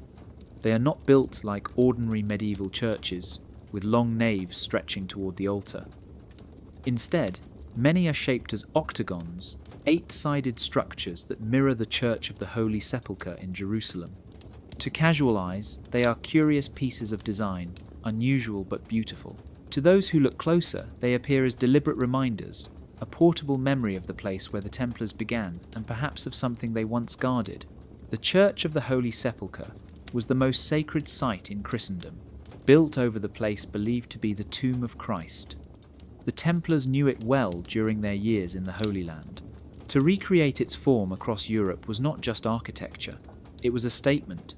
They are not built like ordinary medieval churches, with long naves stretching toward the altar. Instead, many are shaped as octagons, eight-sided structures that mirror the Church of the Holy Sepulchre in Jerusalem. To casual eyes, they are curious pieces of design, unusual but beautiful. To those who look closer, they appear as deliberate reminders, a portable memory of the place where the Templars began, and perhaps of something they once guarded. The Church of the Holy Sepulchre was the most sacred site in Christendom, built over the place believed to be the tomb of Christ. The Templars knew it well during their years in the Holy Land. To recreate its form across Europe was not just architecture, it was a statement.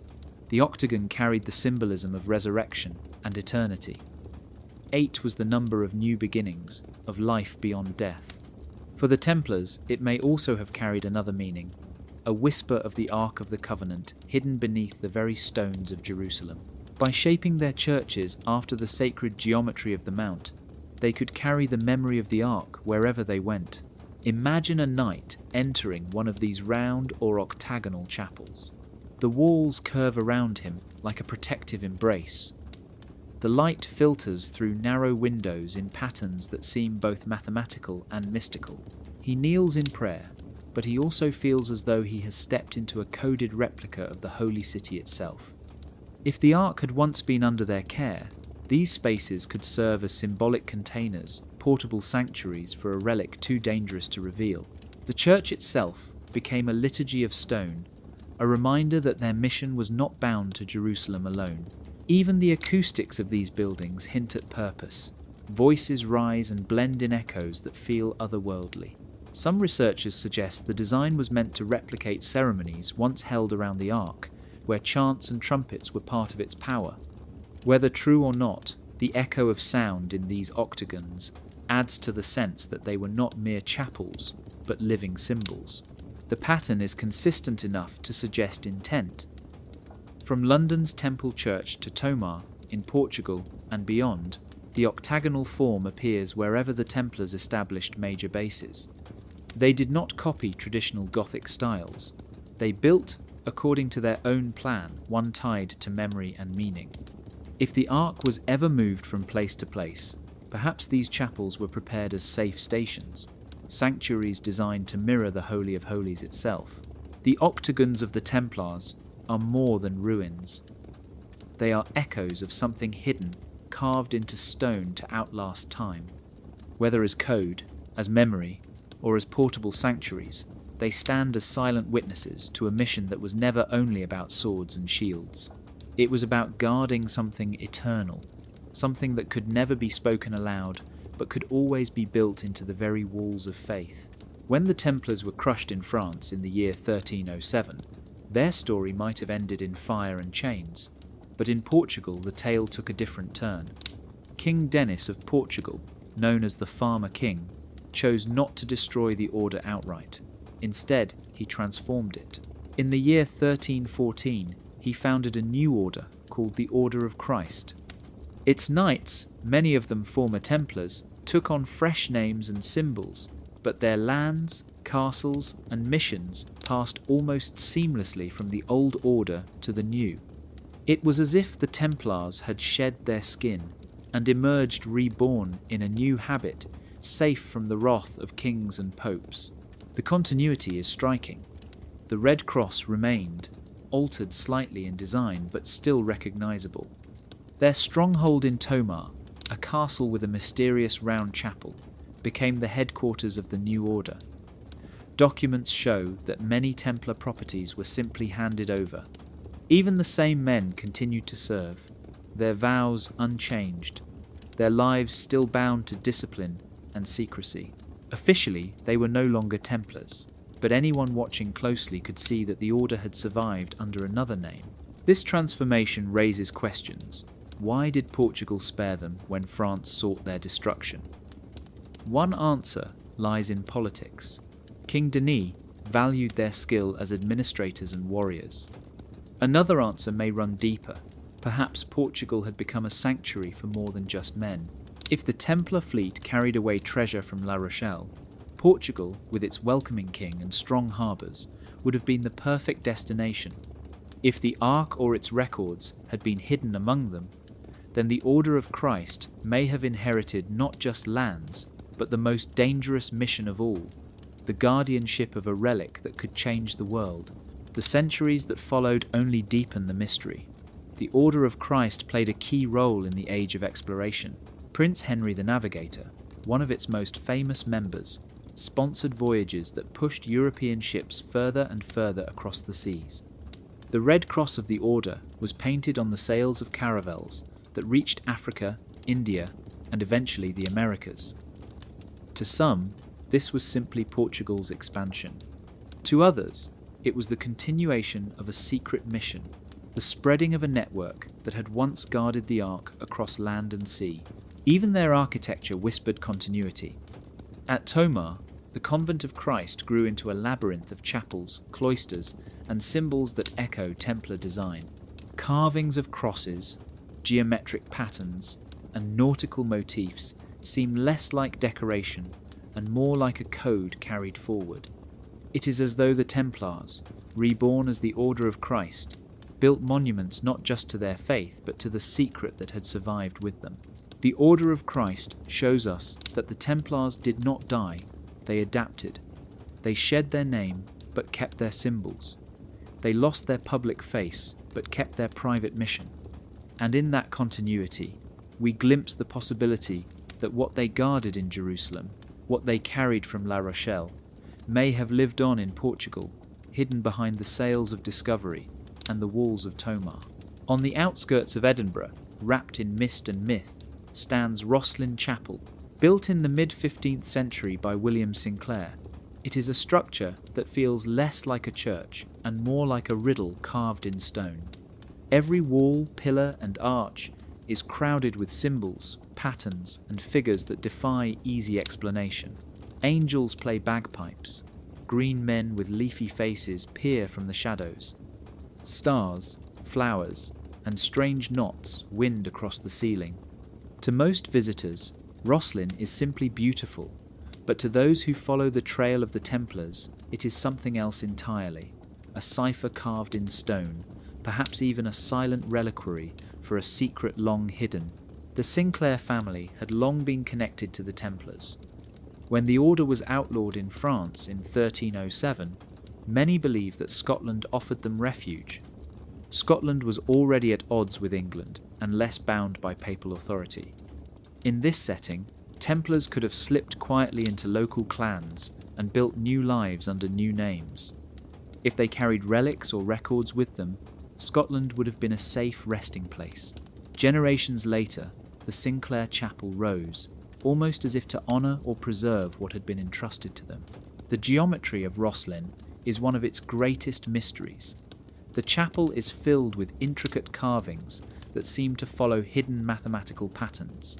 The octagon carried the symbolism of resurrection and eternity. 8 was the number of new beginnings, of life beyond death. For the Templars, it may also have carried another meaning, a whisper of the Ark of the Covenant hidden beneath the very stones of Jerusalem. By shaping their churches after the sacred geometry of the Mount, they could carry the memory of the Ark wherever they went. Imagine a knight entering one of these round or octagonal chapels. The walls curve around him like a protective embrace. The light filters through narrow windows in patterns that seem both mathematical and mystical. He kneels in prayer, but he also feels as though he has stepped into a coded replica of the holy city itself. If the Ark had once been under their care, these spaces could serve as symbolic containers, portable sanctuaries for a relic too dangerous to reveal. The church itself became a liturgy of stone, a reminder that their mission was not bound to Jerusalem alone. Even the acoustics of these buildings hint at purpose. Voices rise and blend in echoes that feel otherworldly. Some researchers suggest the design was meant to replicate ceremonies once held around the Ark, where chants and trumpets were part of its power. Whether true or not, the echo of sound in these octagons adds to the sense that they were not mere chapels, but living symbols. The pattern is consistent enough to suggest intent. From London's Temple Church to Tomar, in Portugal and beyond, the octagonal form appears wherever the Templars established major bases. They did not copy traditional Gothic styles. They built according to their own plan, one tied to memory and meaning. If the Ark was ever moved from place to place, perhaps these chapels were prepared as safe stations, sanctuaries designed to mirror the Holy of Holies itself. The octagons of the Templars are more than ruins. They are echoes of something hidden, carved into stone to outlast time. Whether as code, as memory, or as portable sanctuaries, they stand as silent witnesses to a mission that was never only about swords and shields. It was about guarding something eternal, something that could never be spoken aloud, but could always be built into the very walls of faith. When the Templars were crushed in France in the year 1307, their story might have ended in fire and chains, but in Portugal the tale took a different turn. King Denis of Portugal, known as the Farmer King, chose not to destroy the order outright. Instead, he transformed it. In the year 1314, he founded a new order called the Order of Christ. Its knights, many of them former Templars, took on fresh names and symbols, but their lands, castles, and missions passed almost seamlessly from the old order to the new. It was as if the Templars had shed their skin and emerged reborn in a new habit, safe from the wrath of kings and popes. The continuity is striking. The Red Cross remained, altered slightly in design but still recognizable. Their stronghold in Tomar, a castle with a mysterious round chapel, became the headquarters of the new order. Documents show that many Templar properties were simply handed over. Even the same men continued to serve, their vows unchanged, their lives still bound to discipline and secrecy. Officially, they were no longer Templars, but anyone watching closely could see that the order had survived under another name. This transformation raises questions. Why did Portugal spare them when France sought their destruction? One answer lies in politics. King Denis valued their skill as administrators and warriors. Another answer may run deeper. Perhaps Portugal had become a sanctuary for more than just men. If the Templar fleet carried away treasure from La Rochelle, Portugal, with its welcoming king and strong harbours, would have been the perfect destination. If the Ark or its records had been hidden among them, then the Order of Christ may have inherited not just lands, but the most dangerous mission of all, the guardianship of a relic that could change the world. The centuries that followed only deepened the mystery. The Order of Christ played a key role in the Age of Exploration. Prince Henry the Navigator, one of its most famous members, sponsored voyages that pushed European ships further and further across the seas. The Red Cross of the Order was painted on the sails of caravels that reached Africa, India, and eventually the Americas. To some, this was simply Portugal's expansion. To others, it was the continuation of a secret mission, the spreading of a network that had once guarded the Ark across land and sea. Even their architecture whispered continuity. At Tomar, the Convent of Christ grew into a labyrinth of chapels, cloisters, and symbols that echo Templar design. Carvings of crosses, geometric patterns, and nautical motifs seem less like decoration and more like a code carried forward. It is as though the Templars, reborn as the Order of Christ, built monuments not just to their faith but to the secret that had survived with them. The Order of Christ shows us that the Templars did not die, they adapted. They shed their name but kept their symbols. They lost their public face but kept their private mission. And in that continuity, we glimpse the possibility that what they guarded in Jerusalem, what they carried from La Rochelle, may have lived on in Portugal, hidden behind the sails of discovery and the walls of Tomar. On the outskirts of Edinburgh, wrapped in mist and myth, stands Rosslyn Chapel, built in the mid-15th century by William Sinclair. It is a structure that feels less like a church and more like a riddle carved in stone. Every wall, pillar, and arch is crowded with symbols, patterns, and figures that defy easy explanation. Angels play bagpipes. Green men with leafy faces peer from the shadows. Stars, flowers, and strange knots wind across the ceiling. To most visitors, Rosslyn is simply beautiful, but to those who follow the trail of the Templars, it is something else entirely. A cipher carved in stone, perhaps even a silent reliquary for a secret long hidden. The Sinclair family had long been connected to the Templars. When the order was outlawed in France in 1307, many believe that Scotland offered them refuge. Scotland was already at odds with England and less bound by papal authority. In this setting, Templars could have slipped quietly into local clans and built new lives under new names. If they carried relics or records with them, Scotland would have been a safe resting place. Generations later, the Sinclair Chapel rose, almost as if to honour or preserve what had been entrusted to them. The geometry of Rosslyn is one of its greatest mysteries. The chapel is filled with intricate carvings that seem to follow hidden mathematical patterns.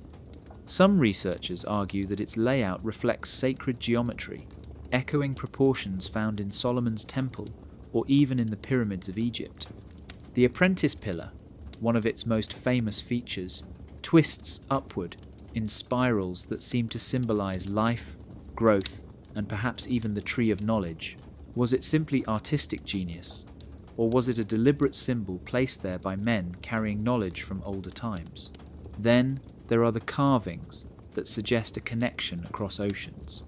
Some researchers argue that its layout reflects sacred geometry, echoing proportions found in Solomon's Temple or even in the pyramids of Egypt. The apprentice pillar, one of its most famous features, twists upward in spirals that seem to symbolize life, growth, and perhaps even the tree of knowledge. Was it simply artistic genius, or was it a deliberate symbol placed there by men carrying knowledge from older times? Then there are the carvings that suggest a connection across oceans.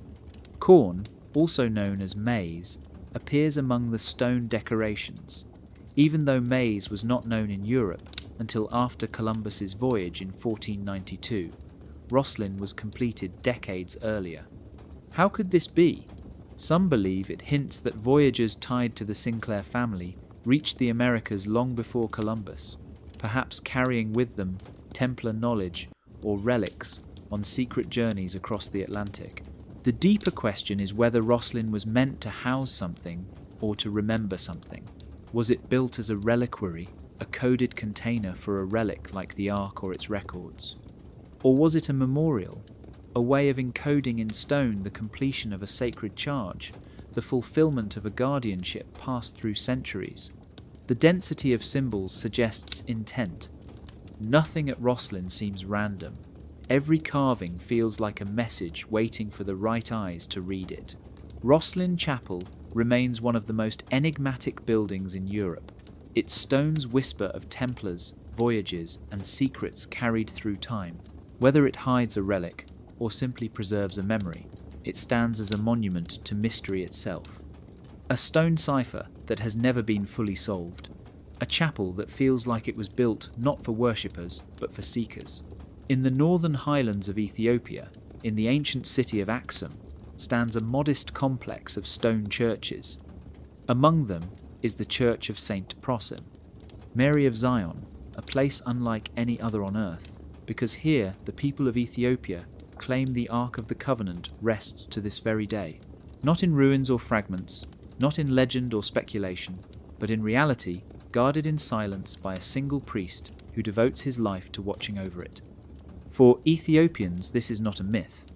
Corn, also known as maize, appears among the stone decorations, even though maize was not known in Europe until after Columbus's voyage in 1492. Rosslyn was completed decades earlier. How could this be? Some believe it hints that voyagers tied to the Sinclair family reached the Americas long before Columbus, perhaps carrying with them Templar knowledge or relics on secret journeys across the Atlantic. The deeper question is whether Rosslyn was meant to house something or to remember something. Was it built as a reliquary, a coded container for a relic like the Ark or its records? Or was it a memorial, a way of encoding in stone the completion of a sacred charge, the fulfillment of a guardianship passed through centuries? The density of symbols suggests intent. Nothing at Rosslyn seems random. Every carving feels like a message waiting for the right eyes to read it. Rosslyn Chapel remains one of the most enigmatic buildings in Europe. Its stones whisper of Templars, voyages, and secrets carried through time. Whether it hides a relic or simply preserves a memory, it stands as a monument to mystery itself. A stone cipher that has never been fully solved. A chapel that feels like it was built not for worshippers, but for seekers. In the northern highlands of Ethiopia, in the ancient city of Axum, stands a modest complex of stone churches. Among them is the Church of St. Prosim, Mary of Zion, a place unlike any other on earth, because here the people of Ethiopia claim the Ark of the Covenant rests to this very day. Not in ruins or fragments, not in legend or speculation, but in reality, guarded in silence by a single priest who devotes his life to watching over it. For Ethiopians, this is not a myth.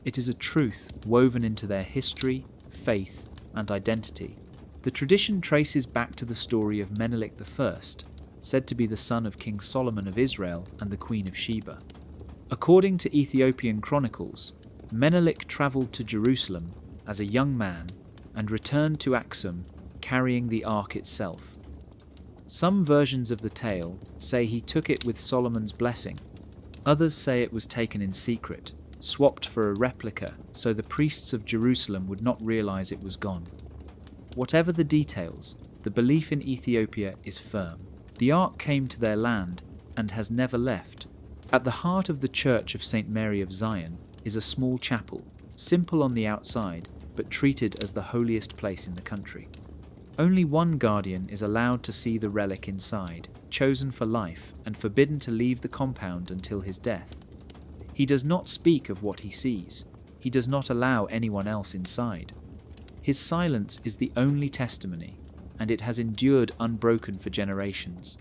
It is a truth woven into their history, faith, and identity. The tradition traces back to the story of Menelik I, said to be the son of King Solomon of Israel and the Queen of Sheba. According to Ethiopian chronicles, Menelik travelled to Jerusalem as a young man and returned to Axum carrying the ark itself. Some versions of the tale say he took it with Solomon's blessing. Others say it was taken in secret, swapped for a replica so the priests of Jerusalem would not realize it was gone. Whatever the details, the belief in Ethiopia is firm. The ark came to their land and has never left. At the heart of the Church of St. Mary of Zion is a small chapel, simple on the outside, but treated as the holiest place in the country. Only one guardian is allowed to see the relic inside, chosen for life and forbidden to leave the compound until his death. He does not speak of what he sees. He does not allow anyone else inside. His silence is the only testimony, and it has endured unbroken for generations.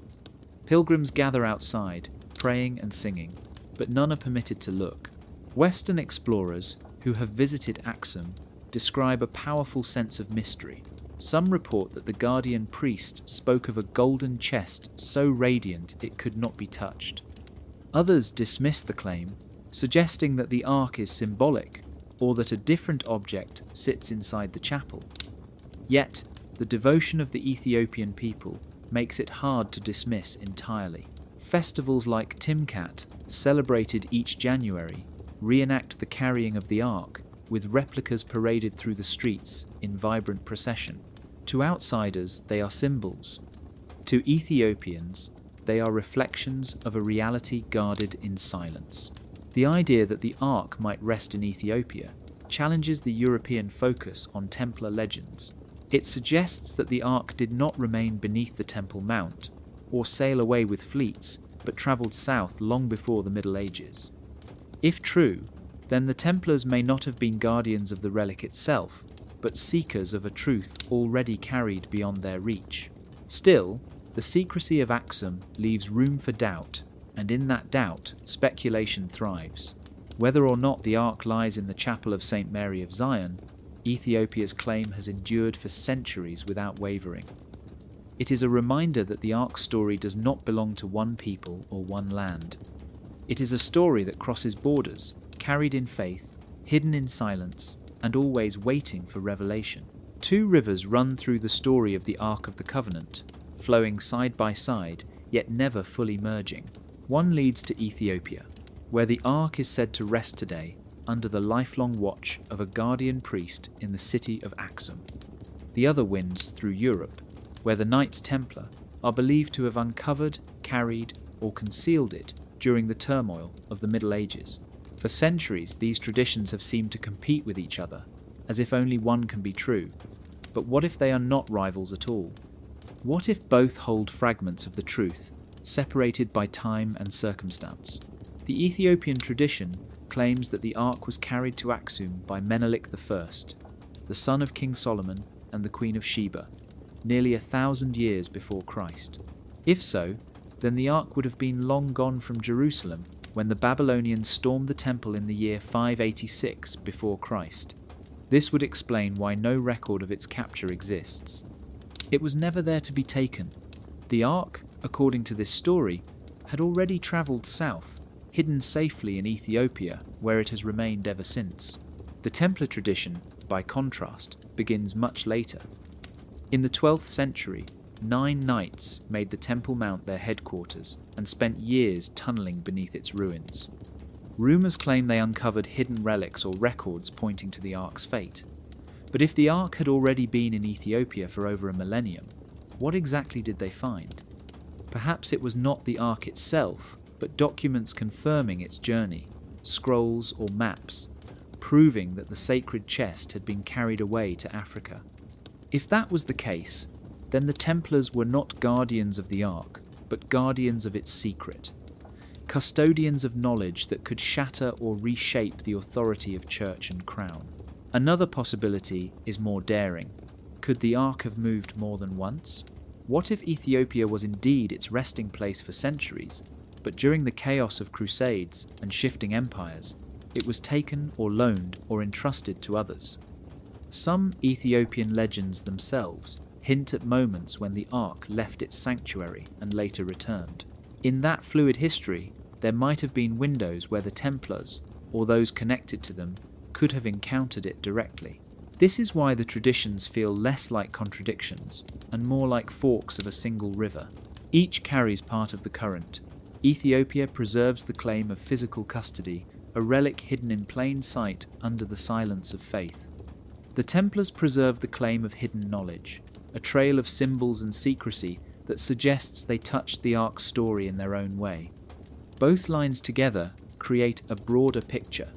Pilgrims gather outside, praying and singing, but none are permitted to look. Western explorers who have visited Axum describe a powerful sense of mystery. Some report that the guardian priest spoke of a golden chest so radiant it could not be touched. Others dismiss the claim, suggesting that the ark is symbolic, or that a different object sits inside the chapel. Yet, the devotion of the Ethiopian people makes it hard to dismiss entirely. Festivals like Timkat, celebrated each January, reenact the carrying of the ark, with replicas paraded through the streets in vibrant procession. To outsiders, they are symbols. To Ethiopians, they are reflections of a reality guarded in silence. The idea that the ark might rest in Ethiopia challenges the European focus on Templar legends. It suggests that the ark did not remain beneath the Temple Mount, or sail away with fleets, but travelled south long before the Middle Ages. If true, then the Templars may not have been guardians of the relic itself, but seekers of a truth already carried beyond their reach. Still, the secrecy of Axum leaves room for doubt, and in that doubt, speculation thrives. Whether or not the ark lies in the chapel of St. Mary of Zion, Ethiopia's claim has endured for centuries without wavering. It is a reminder that the ark's story does not belong to one people or one land. It is a story that crosses borders, carried in faith, hidden in silence, and always waiting for revelation. Two rivers run through the story of the Ark of the Covenant, flowing side by side, yet never fully merging. One leads to Ethiopia, where the Ark is said to rest today under the lifelong watch of a guardian priest in the city of Axum. The other winds through Europe, where the Knights Templar are believed to have uncovered, carried, or concealed it during the turmoil of the Middle Ages. For centuries, these traditions have seemed to compete with each other, as if only one can be true. But what if they are not rivals at all? What if both hold fragments of the truth, separated by time and circumstance? The Ethiopian tradition claims that the ark was carried to Axum by Menelik I, the son of King Solomon and the Queen of Sheba, nearly 1,000 years before Christ. If so, then the ark would have been long gone from Jerusalem when the Babylonians stormed the temple in the year 586 before Christ. This would explain why no record of its capture exists. It was never there to be taken. The ark, according to this story, had already travelled south, hidden safely in Ethiopia, where it has remained ever since. The Templar tradition, by contrast, begins much later. In the 12th century, 9 knights made the Temple Mount their headquarters and spent years tunnelling beneath its ruins. Rumours claim they uncovered hidden relics or records pointing to the ark's fate. But if the ark had already been in Ethiopia for over a millennium, what exactly did they find? Perhaps it was not the ark itself, but documents confirming its journey, scrolls or maps, proving that the sacred chest had been carried away to Africa. If that was the case, then the Templars were not guardians of the ark, but guardians of its secret, custodians of knowledge that could shatter or reshape the authority of church and crown. Another possibility is more daring. Could the ark have moved more than once? What if Ethiopia was indeed its resting place for centuries, but during the chaos of crusades and shifting empires, it was taken or loaned or entrusted to others? Some Ethiopian legends themselves hint at moments when the ark left its sanctuary and later returned. In that fluid history, there might have been windows where the Templars, or those connected to them, could have encountered it directly. This is why the traditions feel less like contradictions and more like forks of a single river. Each carries part of the current. Ethiopia preserves the claim of physical custody, a relic hidden in plain sight under the silence of faith. The Templars preserve the claim of hidden knowledge, a trail of symbols and secrecy that suggests they touched the ark's story in their own way. Both lines together create a broader picture,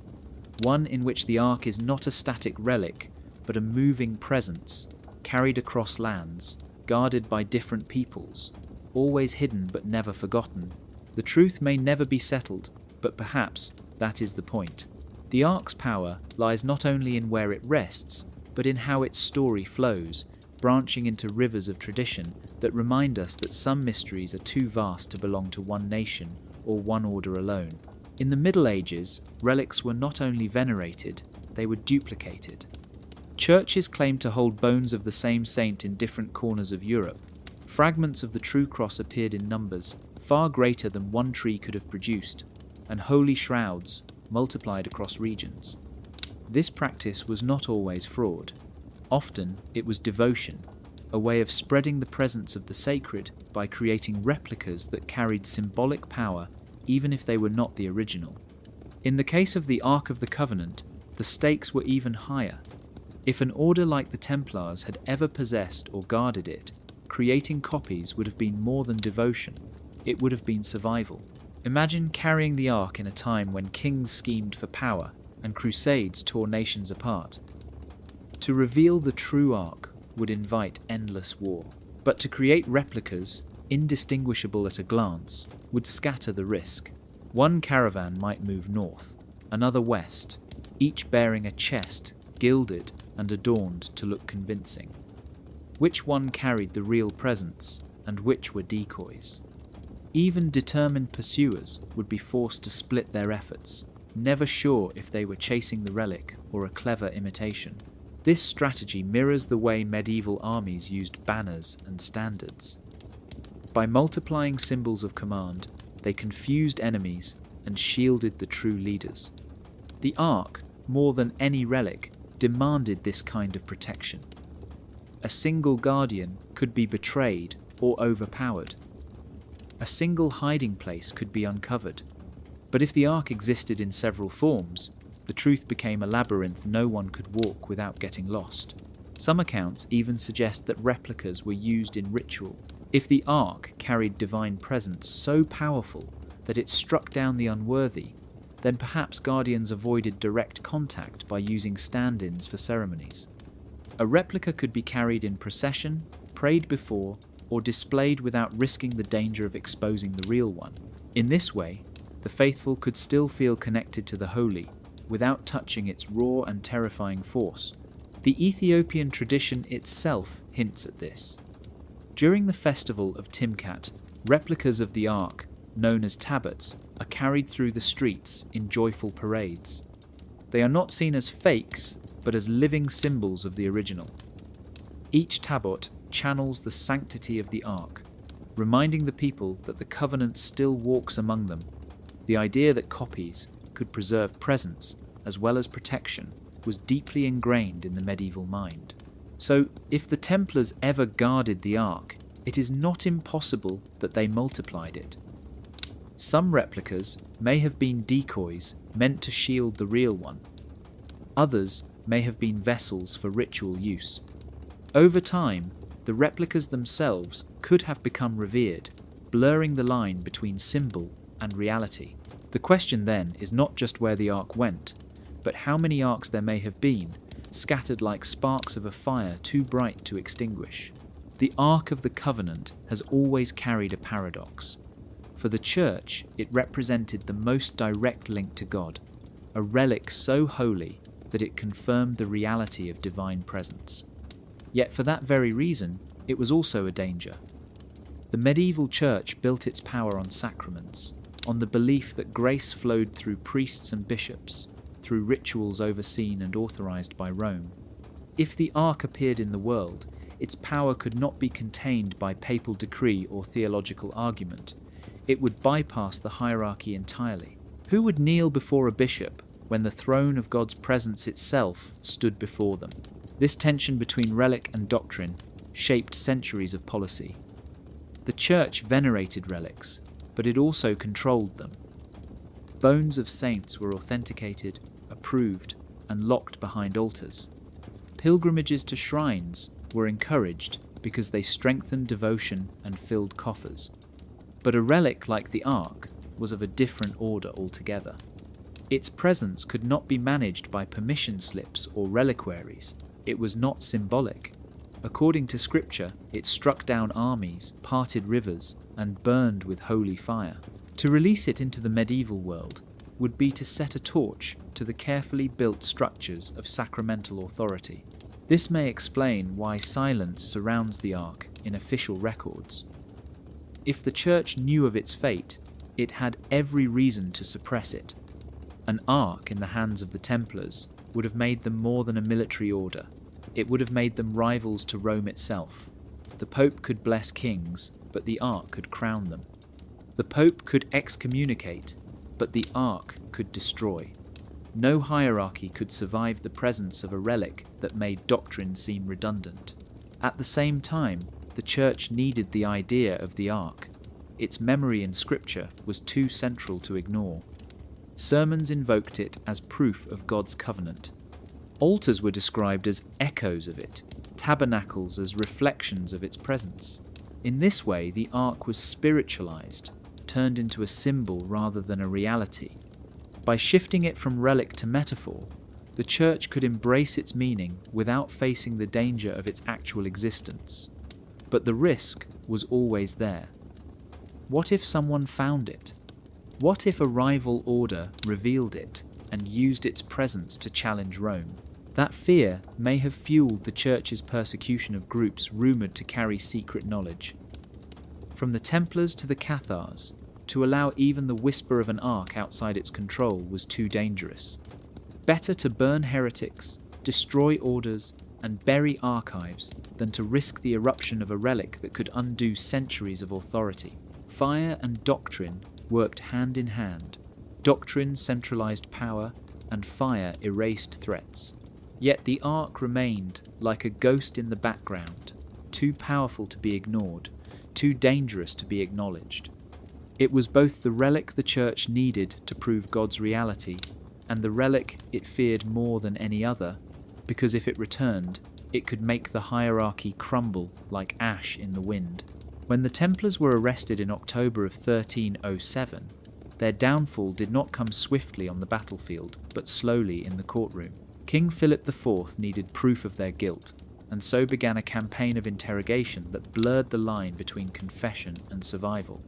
one in which the ark is not a static relic, but a moving presence, carried across lands, guarded by different peoples, always hidden but never forgotten. The truth may never be settled, but perhaps that is the point. The ark's power lies not only in where it rests, but in how its story flows, branching into rivers of tradition that remind us that some mysteries are too vast to belong to one nation or one order alone. In the Middle Ages, relics were not only venerated, they were duplicated. Churches claimed to hold bones of the same saint in different corners of Europe. Fragments of the true cross appeared in numbers far greater than one tree could have produced, and holy shrouds multiplied across regions. This practice was not always fraud. Often it was devotion, a way of spreading the presence of the sacred by creating replicas that carried symbolic power even if they were not the original. In the case of the Ark of the Covenant, the stakes were even higher. If an order like the Templars had ever possessed or guarded it, creating copies would have been more than devotion, it would have been survival. Imagine carrying the Ark in a time when kings schemed for power and crusades tore nations apart. To reveal the true Ark would invite endless war, but to create replicas, indistinguishable at a glance, would scatter the risk. One caravan might move north, another west, each bearing a chest, gilded and adorned to look convincing. Which one carried the real presence, and which were decoys? Even determined pursuers would be forced to split their efforts, never sure if they were chasing the relic or a clever imitation. This strategy mirrors the way medieval armies used banners and standards. By multiplying symbols of command, they confused enemies and shielded the true leaders. The Ark, more than any relic, demanded this kind of protection. A single guardian could be betrayed or overpowered. A single hiding place could be uncovered. But if the Ark existed in several forms, the truth became a labyrinth no one could walk without getting lost. Some accounts even suggest that replicas were used in ritual. If the Ark carried divine presence so powerful that it struck down the unworthy, then perhaps guardians avoided direct contact by using stand-ins for ceremonies. A replica could be carried in procession, prayed before, or displayed without risking the danger of exposing the real one. In this way, the faithful could still feel connected to the holy, without touching its raw and terrifying force. The Ethiopian tradition itself hints at this. During the festival of Timkat, replicas of the Ark, known as tabots, are carried through the streets in joyful parades. They are not seen as fakes, but as living symbols of the original. Each tabot channels the sanctity of the Ark, reminding the people that the covenant still walks among them. The idea that copies could preserve presence as well as protection was deeply ingrained in the medieval mind. So, if the Templars ever guarded the Ark, it is not impossible that they multiplied it. Some replicas may have been decoys meant to shield the real one. Others may have been vessels for ritual use. Over time, the replicas themselves could have become revered, blurring the line between symbol and reality. The question then is not just where the Ark went, but how many Arks there may have been, scattered like sparks of a fire too bright to extinguish. The Ark of the Covenant has always carried a paradox. For the Church, it represented the most direct link to God, a relic so holy that it confirmed the reality of divine presence. Yet for that very reason, it was also a danger. The medieval Church built its power on sacraments, on the belief that grace flowed through priests and bishops, through rituals overseen and authorized by Rome. If the Ark appeared in the world, its power could not be contained by papal decree or theological argument. It would bypass the hierarchy entirely. Who would kneel before a bishop when the throne of God's presence itself stood before them? This tension between relic and doctrine shaped centuries of policy. The Church venerated relics, but it also controlled them. Bones of saints were authenticated, approved, and locked behind altars. Pilgrimages to shrines were encouraged because they strengthened devotion and filled coffers. But a relic like the Ark was of a different order altogether. Its presence could not be managed by permission slips or reliquaries. It was not symbolic. According to Scripture, it struck down armies, parted rivers, and burned with holy fire. To release it into the medieval world would be to set a torch to the carefully built structures of sacramental authority. This may explain why silence surrounds the Ark in official records. If the Church knew of its fate, it had every reason to suppress it. An Ark in the hands of the Templars would have made them more than a military order. It would have made them rivals to Rome itself. The Pope could bless kings, but the Ark could crown them. The Pope could excommunicate, but the Ark could destroy. No hierarchy could survive the presence of a relic that made doctrine seem redundant. At the same time, the Church needed the idea of the Ark. Its memory in Scripture was too central to ignore. Sermons invoked it as proof of God's covenant. Altars were described as echoes of it, tabernacles as reflections of its presence. In this way, the Ark was spiritualized, turned into a symbol rather than a reality. By shifting it from relic to metaphor, the Church could embrace its meaning without facing the danger of its actual existence. But the risk was always there. What if someone found it? What if a rival order revealed it and used its presence to challenge Rome? That fear may have fueled the Church's persecution of groups rumoured to carry secret knowledge. From the Templars to the Cathars, to allow even the whisper of an Ark outside its control was too dangerous. Better to burn heretics, destroy orders, and bury archives than to risk the eruption of a relic that could undo centuries of authority. Fire and doctrine worked hand in hand. Doctrine centralized power, and fire erased threats. Yet the Ark remained like a ghost in the background, too powerful to be ignored, too dangerous to be acknowledged. It was both the relic the Church needed to prove God's reality, and the relic it feared more than any other, because if it returned, it could make the hierarchy crumble like ash in the wind. When the Templars were arrested in October of 1307, their downfall did not come swiftly on the battlefield, but slowly in the courtroom. King Philip IV needed proof of their guilt, and so began a campaign of interrogation that blurred the line between confession and survival.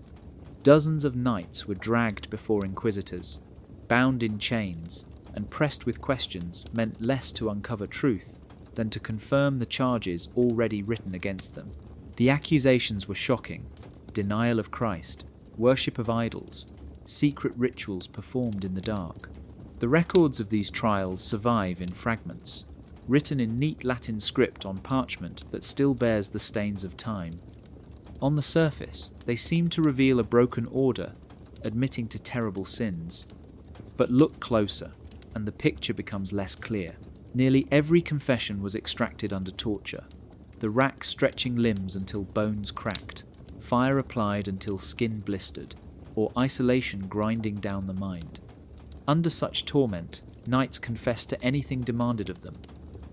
Dozens of knights were dragged before inquisitors, bound in chains, and pressed with questions meant less to uncover truth than to confirm the charges already written against them. The accusations were shocking: denial of Christ, worship of idols, secret rituals performed in the dark. The records of these trials survive in fragments, written in neat Latin script on parchment that still bears the stains of time. On the surface, they seem to reveal a broken order, admitting to terrible sins. But look closer, and the picture becomes less clear. Nearly every confession was extracted under torture, the rack stretching limbs until bones cracked, fire applied until skin blistered, or isolation grinding down the mind. Under such torment, knights confessed to anything demanded of them,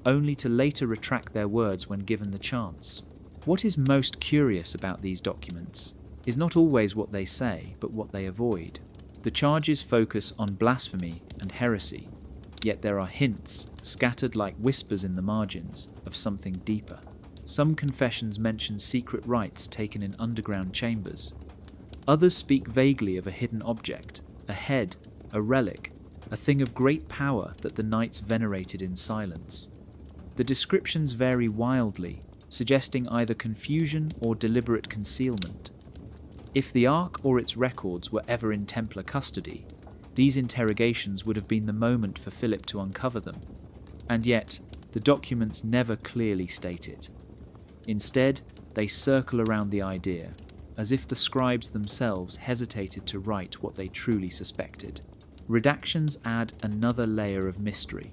only to later retract their words when given the chance. What is most curious about these documents is not always what they say, but what they avoid. The charges focus on blasphemy and heresy, yet there are hints, scattered like whispers in the margins, of something deeper. Some confessions mention secret rites taken in underground chambers. Others speak vaguely of a hidden object, a head, a relic, a thing of great power that the knights venerated in silence. The descriptions vary wildly, suggesting either confusion or deliberate concealment. If the Ark or its records were ever in Templar custody, these interrogations would have been the moment for Philip to uncover them. And yet, the documents never clearly state it. Instead, they circle around the idea, as if the scribes themselves hesitated to write what they truly suspected. Redactions add another layer of mystery.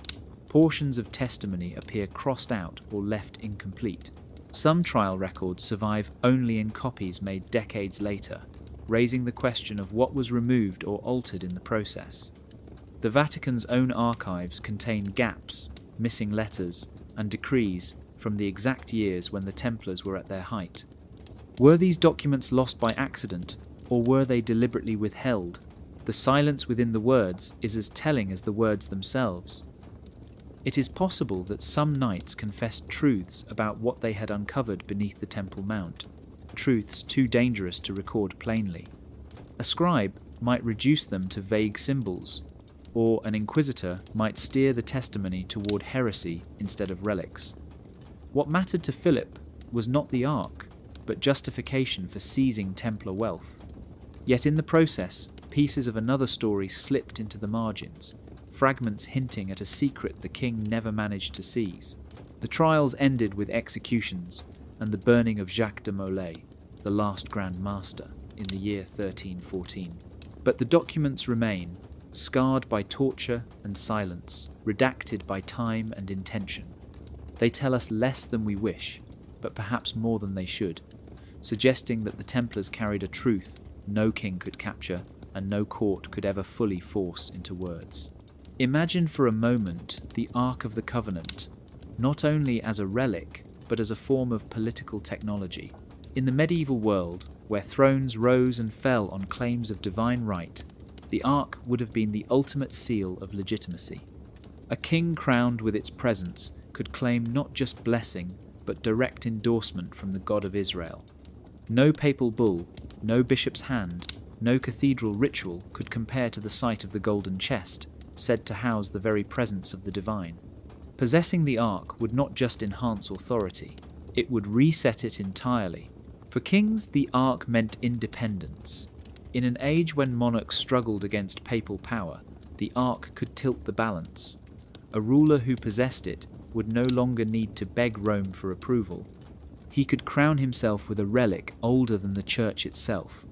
Portions of testimony appear crossed out or left incomplete. Some trial records survive only in copies made decades later, raising the question of what was removed or altered in the process. The Vatican's own archives contain gaps, missing letters, and decrees from the exact years when the Templars were at their height. Were these documents lost by accident, or were they deliberately withheld? The silence within the words is as telling as the words themselves. It is possible that some knights confessed truths about what they had uncovered beneath the Temple Mount, truths too dangerous to record plainly. A scribe might reduce them to vague symbols, or an inquisitor might steer the testimony toward heresy instead of relics. What mattered to Philip was not the Ark, but justification for seizing Templar wealth. Yet in the process, pieces of another story slipped into the margins, fragments hinting at a secret the king never managed to seize. The trials ended with executions and the burning of Jacques de Molay, the last Grand Master, in the year 1314. But the documents remain, scarred by torture and silence, redacted by time and intention. They tell us less than we wish, but perhaps more than they should, suggesting that the Templars carried a truth no king could capture and no court could ever fully force into words. Imagine for a moment the Ark of the Covenant, not only as a relic, but as a form of political technology. In the medieval world, where thrones rose and fell on claims of divine right, the Ark would have been the ultimate seal of legitimacy. A king crowned with its presence could claim not just blessing, but direct endorsement from the God of Israel. No papal bull, no bishop's hand, no cathedral ritual could compare to the sight of the golden chest, said to house the very presence of the divine. Possessing the Ark would not just enhance authority, it would reset it entirely. For kings, the Ark meant independence. In an age when monarchs struggled against papal power, the Ark could tilt the balance. A ruler who possessed it would no longer need to beg Rome for approval. He could crown himself with a relic older than the church itself.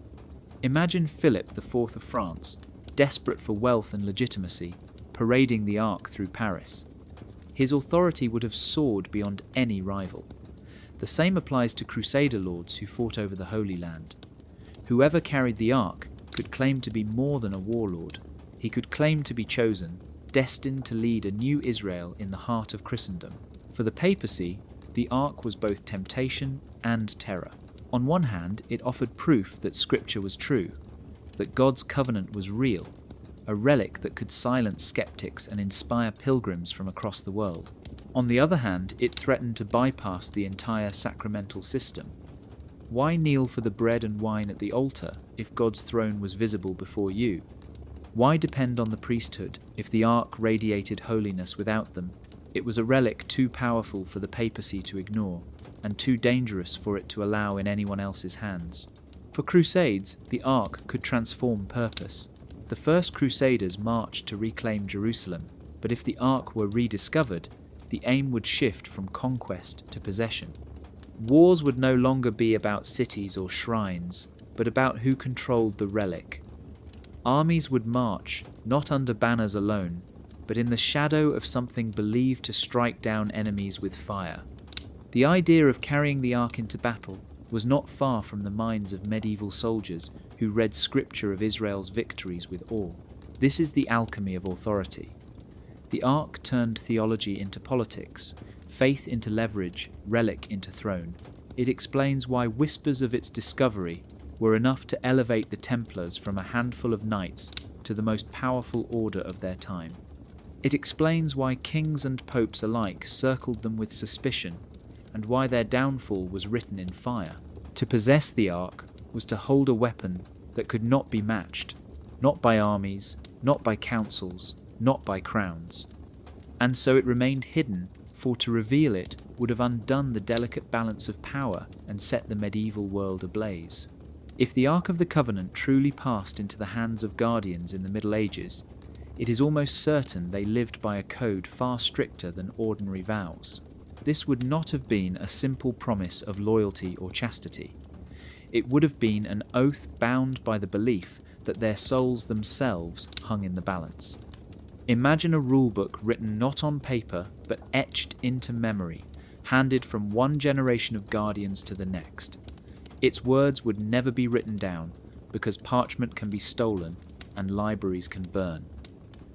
Imagine Philip IV of France, desperate for wealth and legitimacy, parading the Ark through Paris. His authority would have soared beyond any rival. The same applies to Crusader lords who fought over the Holy Land. Whoever carried the Ark could claim to be more than a warlord. He could claim to be chosen, destined to lead a new Israel in the heart of Christendom. For the papacy, the Ark was both temptation and terror. On one hand, it offered proof that Scripture was true, that God's covenant was real, a relic that could silence skeptics and inspire pilgrims from across the world. On the other hand, it threatened to bypass the entire sacramental system. Why kneel for the bread and wine at the altar if God's throne was visible before you? Why depend on the priesthood if the Ark radiated holiness without them? It was a relic too powerful for the papacy to ignore, and too dangerous for it to allow in anyone else's hands. For crusades, the Ark could transform purpose. The first crusaders marched to reclaim Jerusalem, but if the Ark were rediscovered, the aim would shift from conquest to possession. Wars would no longer be about cities or shrines, but about who controlled the relic. Armies would march, not under banners alone, but in the shadow of something believed to strike down enemies with fire. The idea of carrying the Ark into battle was not far from the minds of medieval soldiers who read scripture of Israel's victories with awe. This is the alchemy of authority. The Ark turned theology into politics, faith into leverage, relic into throne. It explains why whispers of its discovery were enough to elevate the Templars from a handful of knights to the most powerful order of their time. It explains why kings and popes alike circled them with suspicion, and why their downfall was written in fire. To possess the Ark was to hold a weapon that could not be matched, not by armies, not by councils, not by crowns. And so it remained hidden, for to reveal it would have undone the delicate balance of power and set the medieval world ablaze. If the Ark of the Covenant truly passed into the hands of guardians in the Middle Ages, it is almost certain they lived by a code far stricter than ordinary vows. This would not have been a simple promise of loyalty or chastity. It would have been an oath bound by the belief that their souls themselves hung in the balance. Imagine a rulebook written not on paper but etched into memory, handed from one generation of guardians to the next. Its words would never be written down because parchment can be stolen and libraries can burn.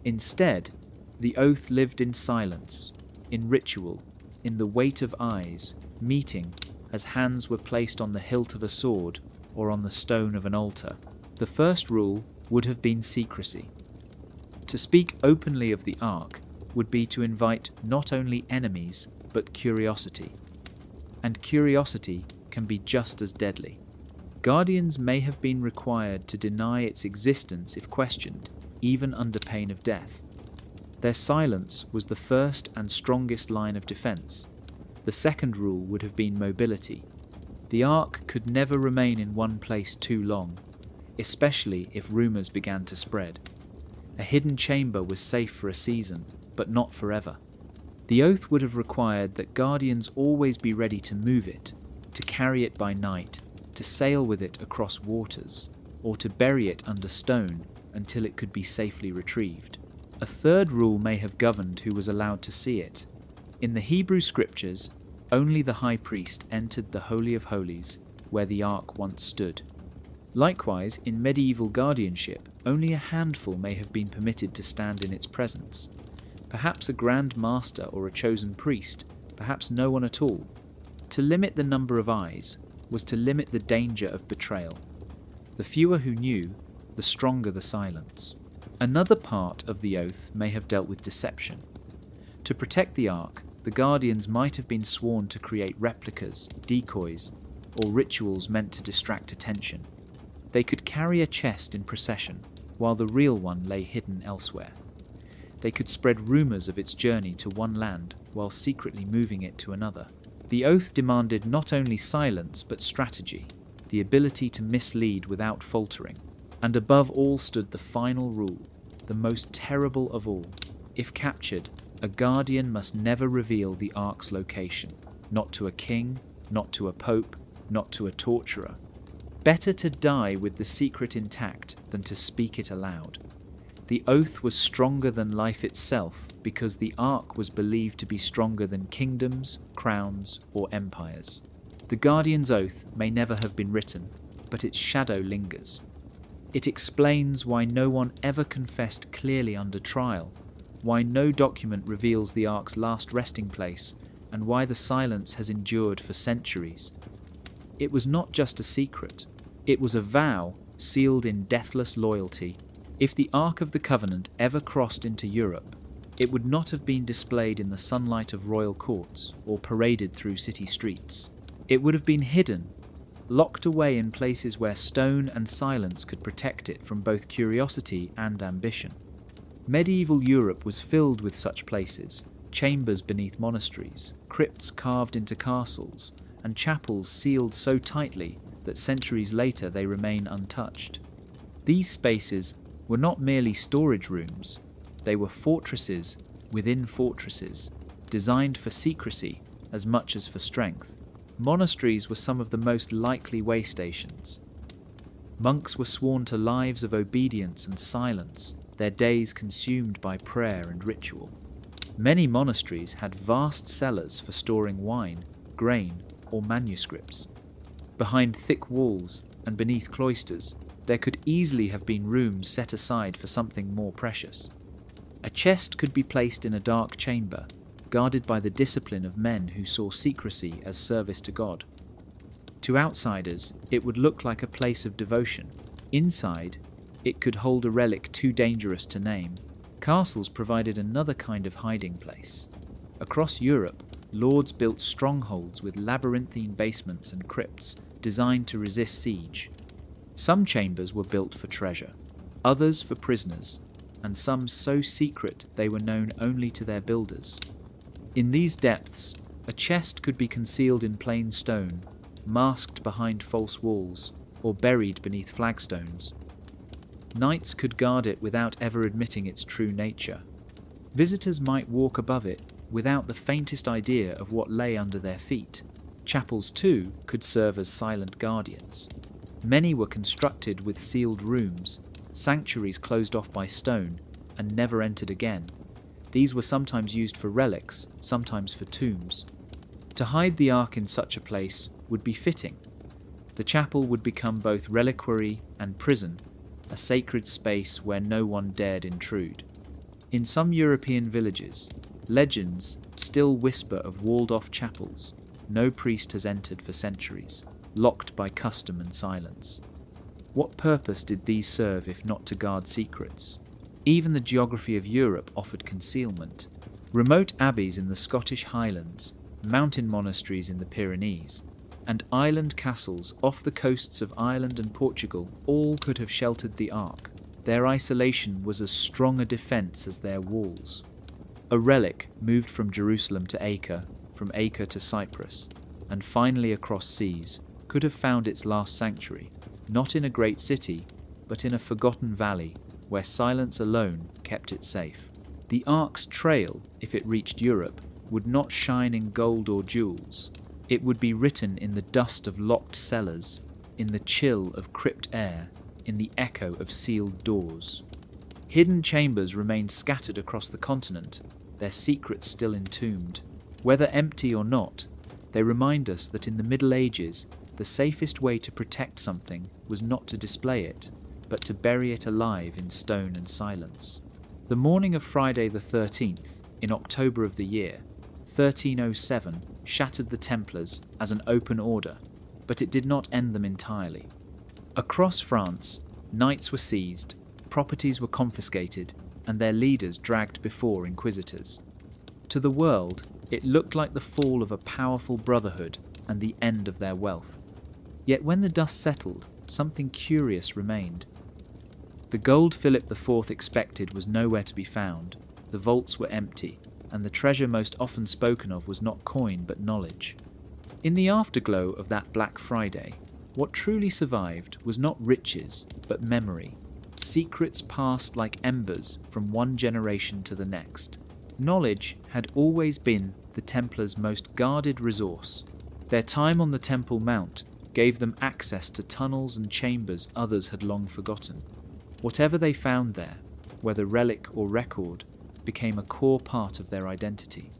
Instead, the oath lived in silence, in ritual, in the weight of eyes, meeting as hands were placed on the hilt of a sword or on the stone of an altar. The first rule would have been secrecy. To speak openly of the Ark would be to invite not only enemies, but curiosity. And curiosity can be just as deadly. Guardians may have been required to deny its existence if questioned, even under pain of death. Their silence was the first and strongest line of defense. The second rule would have been mobility. The Ark could never remain in one place too long, especially if rumours began to spread. A hidden chamber was safe for a season, but not forever. The oath would have required that guardians always be ready to move it, to carry it by night, to sail with it across waters, or to bury it under stone until it could be safely retrieved. A third rule may have governed who was allowed to see it. In the Hebrew scriptures, only the high priest entered the Holy of Holies, where the Ark once stood. Likewise, in medieval guardianship, only a handful may have been permitted to stand in its presence. Perhaps a grand master or a chosen priest, perhaps no one at all. To limit the number of eyes was to limit the danger of betrayal. The fewer who knew, the stronger the silence. Another part of the oath may have dealt with deception. To protect the Ark, the guardians might have been sworn to create replicas, decoys, or rituals meant to distract attention. They could carry a chest in procession, while the real one lay hidden elsewhere. They could spread rumours of its journey to one land while secretly moving it to another. The oath demanded not only silence but strategy, the ability to mislead without faltering. And above all stood the final rule, the most terrible of all. If captured, a guardian must never reveal the Ark's location, not to a king, not to a pope, not to a torturer. Better to die with the secret intact than to speak it aloud. The oath was stronger than life itself because the Ark was believed to be stronger than kingdoms, crowns, or empires. The Guardian's oath may never have been written, but its shadow lingers. It explains why no one ever confessed clearly under trial, why no document reveals the Ark's last resting place, and why the silence has endured for centuries. It was not just a secret, it was a vow sealed in deathless loyalty. If the Ark of the Covenant ever crossed into Europe, it would not have been displayed in the sunlight of royal courts or paraded through city streets. It would have been hidden, locked away in places where stone and silence could protect it from both curiosity and ambition. Medieval Europe was filled with such places, chambers beneath monasteries, crypts carved into castles, and chapels sealed so tightly that centuries later they remain untouched. These spaces were not merely storage rooms, they were fortresses within fortresses, designed for secrecy as much as for strength. Monasteries were some of the most likely way stations. Monks were sworn to lives of obedience and silence, their days consumed by prayer and ritual. Many monasteries had vast cellars for storing wine, grain, or manuscripts. Behind thick walls and beneath cloisters, there could easily have been rooms set aside for something more precious. A chest could be placed in a dark chamber, guarded by the discipline of men who saw secrecy as service to God. To outsiders, it would look like a place of devotion. Inside, it could hold a relic too dangerous to name. Castles provided another kind of hiding place. Across Europe, lords built strongholds with labyrinthine basements and crypts designed to resist siege. Some chambers were built for treasure, others for prisoners, and some so secret they were known only to their builders. In these depths, a chest could be concealed in plain stone, masked behind false walls, or buried beneath flagstones. Knights could guard it without ever admitting its true nature. Visitors might walk above it without the faintest idea of what lay under their feet. Chapels, too, could serve as silent guardians. Many were constructed with sealed rooms, sanctuaries closed off by stone, and never entered again. These were sometimes used for relics, sometimes for tombs. To hide the Ark in such a place would be fitting. The chapel would become both reliquary and prison, a sacred space where no one dared intrude. In some European villages, legends still whisper of walled-off chapels no priest has entered for centuries, locked by custom and silence. What purpose did these serve if not to guard secrets? Even the geography of Europe offered concealment. Remote abbeys in the Scottish Highlands, mountain monasteries in the Pyrenees, and island castles off the coasts of Ireland and Portugal all could have sheltered the Ark. Their isolation was as strong a defence as their walls. A relic moved from Jerusalem to Acre from Acre to Cyprus, and finally across seas, could have found its last sanctuary, not in a great city, but in a forgotten valley where silence alone kept it safe. The Ark's trail, if it reached Europe, would not shine in gold or jewels. It would be written in the dust of locked cellars, in the chill of crypt air, in the echo of sealed doors. Hidden chambers remained scattered across the continent, their secrets still entombed. Whether empty or not, they remind us that in the Middle Ages, the safest way to protect something was not to display it, but to bury it alive in stone and silence. The morning of Friday the 13th, in October of the year, 1307, shattered the Templars as an open order, but it did not end them entirely. Across France, knights were seized, properties were confiscated, and their leaders dragged before inquisitors. To the world, it looked like the fall of a powerful brotherhood and the end of their wealth. Yet when the dust settled, something curious remained. The gold Philip IV expected was nowhere to be found, the vaults were empty, and the treasure most often spoken of was not coin but knowledge. In the afterglow of that Black Friday, what truly survived was not riches, but memory. Secrets passed like embers from one generation to the next. Knowledge had always been the Templars' most guarded resource. Their time on the Temple Mount gave them access to tunnels and chambers others had long forgotten. Whatever they found there, whether relic or record, became a core part of their identity.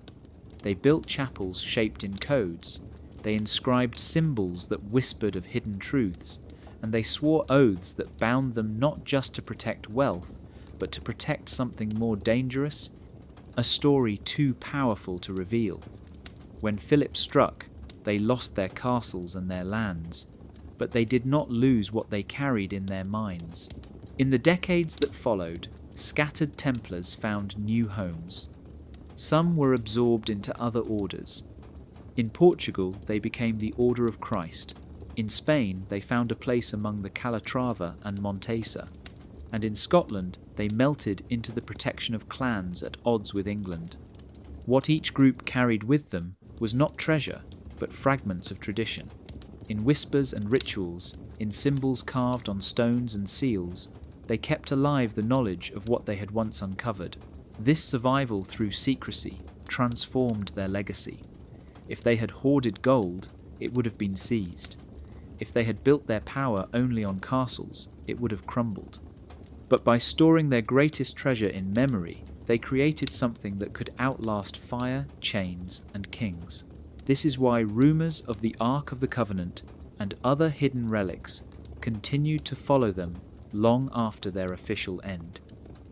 They built chapels shaped in codes, they inscribed symbols that whispered of hidden truths, and they swore oaths that bound them not just to protect wealth, but to protect something more dangerous, a story too powerful to reveal. When Philip struck, they lost their castles and their lands, but they did not lose what they carried in their minds. In the decades that followed, scattered Templars found new homes. Some were absorbed into other orders. In Portugal, they became the Order of Christ. In Spain, they found a place among the Calatrava and Montesa. And in Scotland, they melted into the protection of clans at odds with England. What each group carried with them was not treasure, but fragments of tradition. In whispers and rituals, in symbols carved on stones and seals, they kept alive the knowledge of what they had once uncovered. This survival through secrecy transformed their legacy. If they had hoarded gold, it would have been seized. If they had built their power only on castles, it would have crumbled. But by storing their greatest treasure in memory, they created something that could outlast fire, chains, and kings. This is why rumours of the Ark of the Covenant and other hidden relics continued to follow them long after their official end.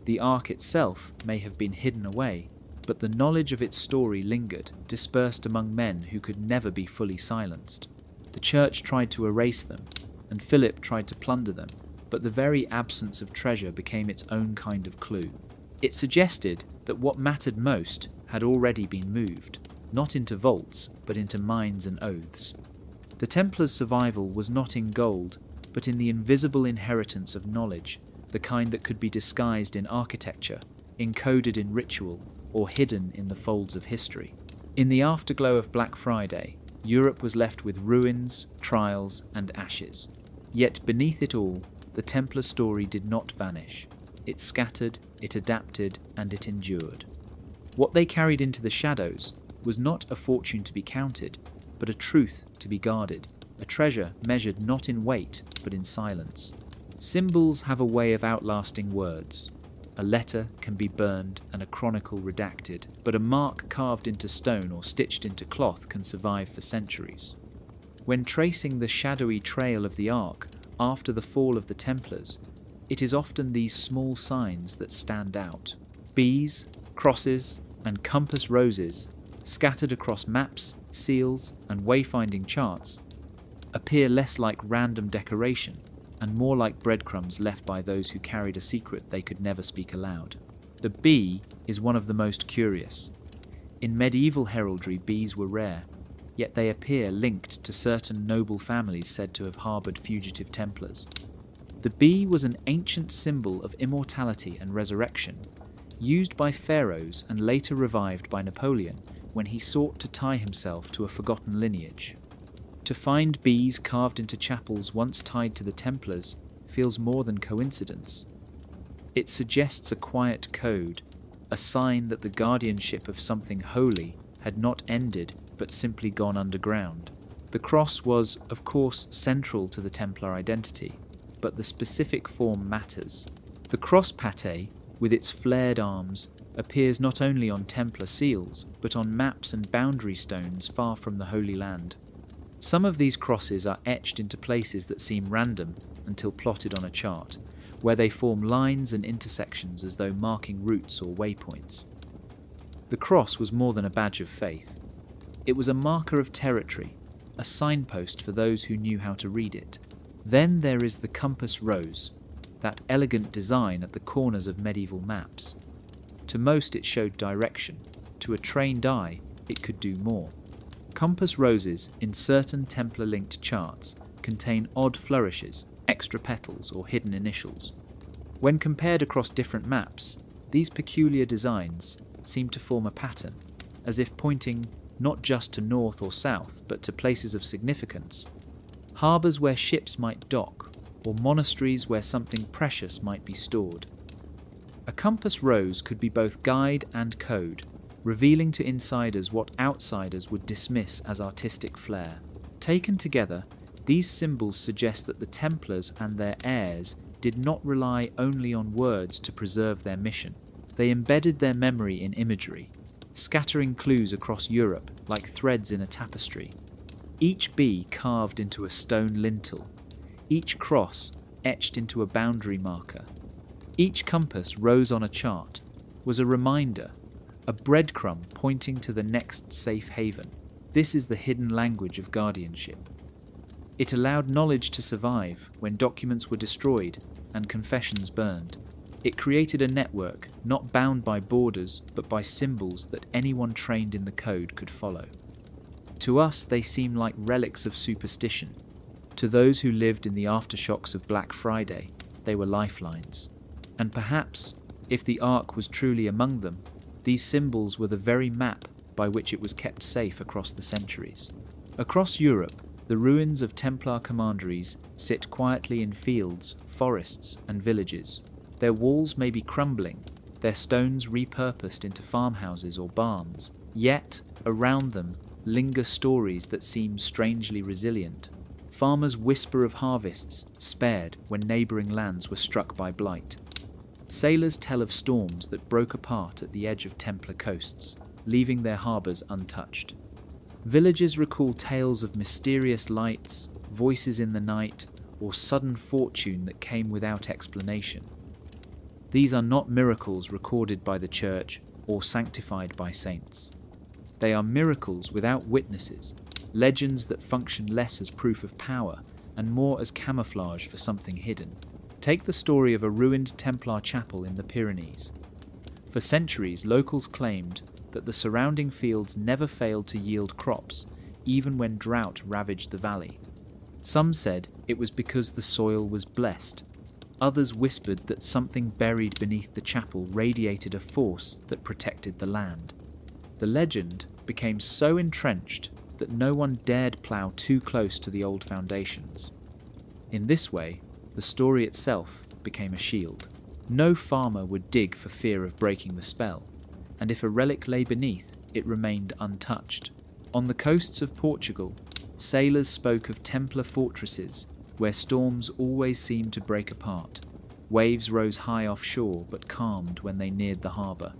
The Ark itself may have been hidden away, but the knowledge of its story lingered, dispersed among men who could never be fully silenced. The Church tried to erase them, and Philip tried to plunder them, but the very absence of treasure became its own kind of clue. It suggested that what mattered most had already been moved, not into vaults, but into minds and oaths. The Templars' survival was not in gold, but in the invisible inheritance of knowledge, the kind that could be disguised in architecture, encoded in ritual, or hidden in the folds of history. In the afterglow of Black Friday, Europe was left with ruins, trials, and ashes. Yet beneath it all, the Templar story did not vanish. It scattered, it adapted, and it endured. What they carried into the shadows was not a fortune to be counted, but a truth to be guarded, a treasure measured not in weight, but in silence. Symbols have a way of outlasting words. A letter can be burned and a chronicle redacted, but a mark carved into stone or stitched into cloth can survive for centuries. When tracing the shadowy trail of the Ark after the fall of the Templars, it is often these small signs that stand out. Bees, crosses, and compass roses, scattered across maps, seals, and wayfinding charts, appear less like random decoration and more like breadcrumbs left by those who carried a secret they could never speak aloud. The bee is one of the most curious. In medieval heraldry, bees were rare, yet they appear linked to certain noble families said to have harboured fugitive Templars. The bee was an ancient symbol of immortality and resurrection, used by pharaohs and later revived by Napoleon when he sought to tie himself to a forgotten lineage. To find bees carved into chapels once tied to the Templars feels more than coincidence. It suggests a quiet code, a sign that the guardianship of something holy had not ended but simply gone underground. The cross was, of course, central to the Templar identity, but the specific form matters. The cross pate, with its flared arms, appears not only on Templar seals, but on maps and boundary stones far from the Holy Land. Some of these crosses are etched into places that seem random until plotted on a chart, where they form lines and intersections as though marking routes or waypoints. The cross was more than a badge of faith. It was a marker of territory, a signpost for those who knew how to read it. Then there is the compass rose, that elegant design at the corners of medieval maps. To most it showed direction. To a trained eye, it could do more. Compass roses in certain Templar-linked charts contain odd flourishes, extra petals, or hidden initials. When compared across different maps, these peculiar designs seem to form a pattern, as if pointing not just to north or south, but to places of significance. Harbours where ships might dock, or monasteries where something precious might be stored. A compass rose could be both guide and code, revealing to insiders what outsiders would dismiss as artistic flair. Taken together, these symbols suggest that the Templars and their heirs did not rely only on words to preserve their mission. They embedded their memory in imagery, scattering clues across Europe like threads in a tapestry. Each bee carved into a stone lintel, each cross etched into a boundary marker, each compass rose on a chart, was a reminder, a breadcrumb pointing to the next safe haven. This is the hidden language of guardianship. It allowed knowledge to survive when documents were destroyed and confessions burned. It created a network not bound by borders but by symbols that anyone trained in the code could follow. To us, they seem like relics of superstition. To those who lived in the aftershocks of Black Friday, they were lifelines. And perhaps, if the Ark was truly among them, these symbols were the very map by which it was kept safe across the centuries. Across Europe, the ruins of Templar commanderies sit quietly in fields, forests, and villages. Their walls may be crumbling, their stones repurposed into farmhouses or barns, yet around them linger stories that seem strangely resilient. Farmers whisper of harvests spared when neighbouring lands were struck by blight. Sailors tell of storms that broke apart at the edge of Templar coasts, leaving their harbours untouched. Villages recall tales of mysterious lights, voices in the night, or sudden fortune that came without explanation. These are not miracles recorded by the Church or sanctified by saints. They are miracles without witnesses, legends that function less as proof of power and more as camouflage for something hidden. Take the story of a ruined Templar chapel in the Pyrenees. For centuries, locals claimed that the surrounding fields never failed to yield crops, even when drought ravaged the valley. Some said it was because the soil was blessed. Others whispered that something buried beneath the chapel radiated a force that protected the land. The legend became so entrenched that no one dared plough too close to the old foundations. In this way, the story itself became a shield. No farmer would dig for fear of breaking the spell, and if a relic lay beneath, it remained untouched. On the coasts of Portugal, sailors spoke of Templar fortresses where storms always seemed to break apart. Waves rose high offshore but calmed when they neared the harbour.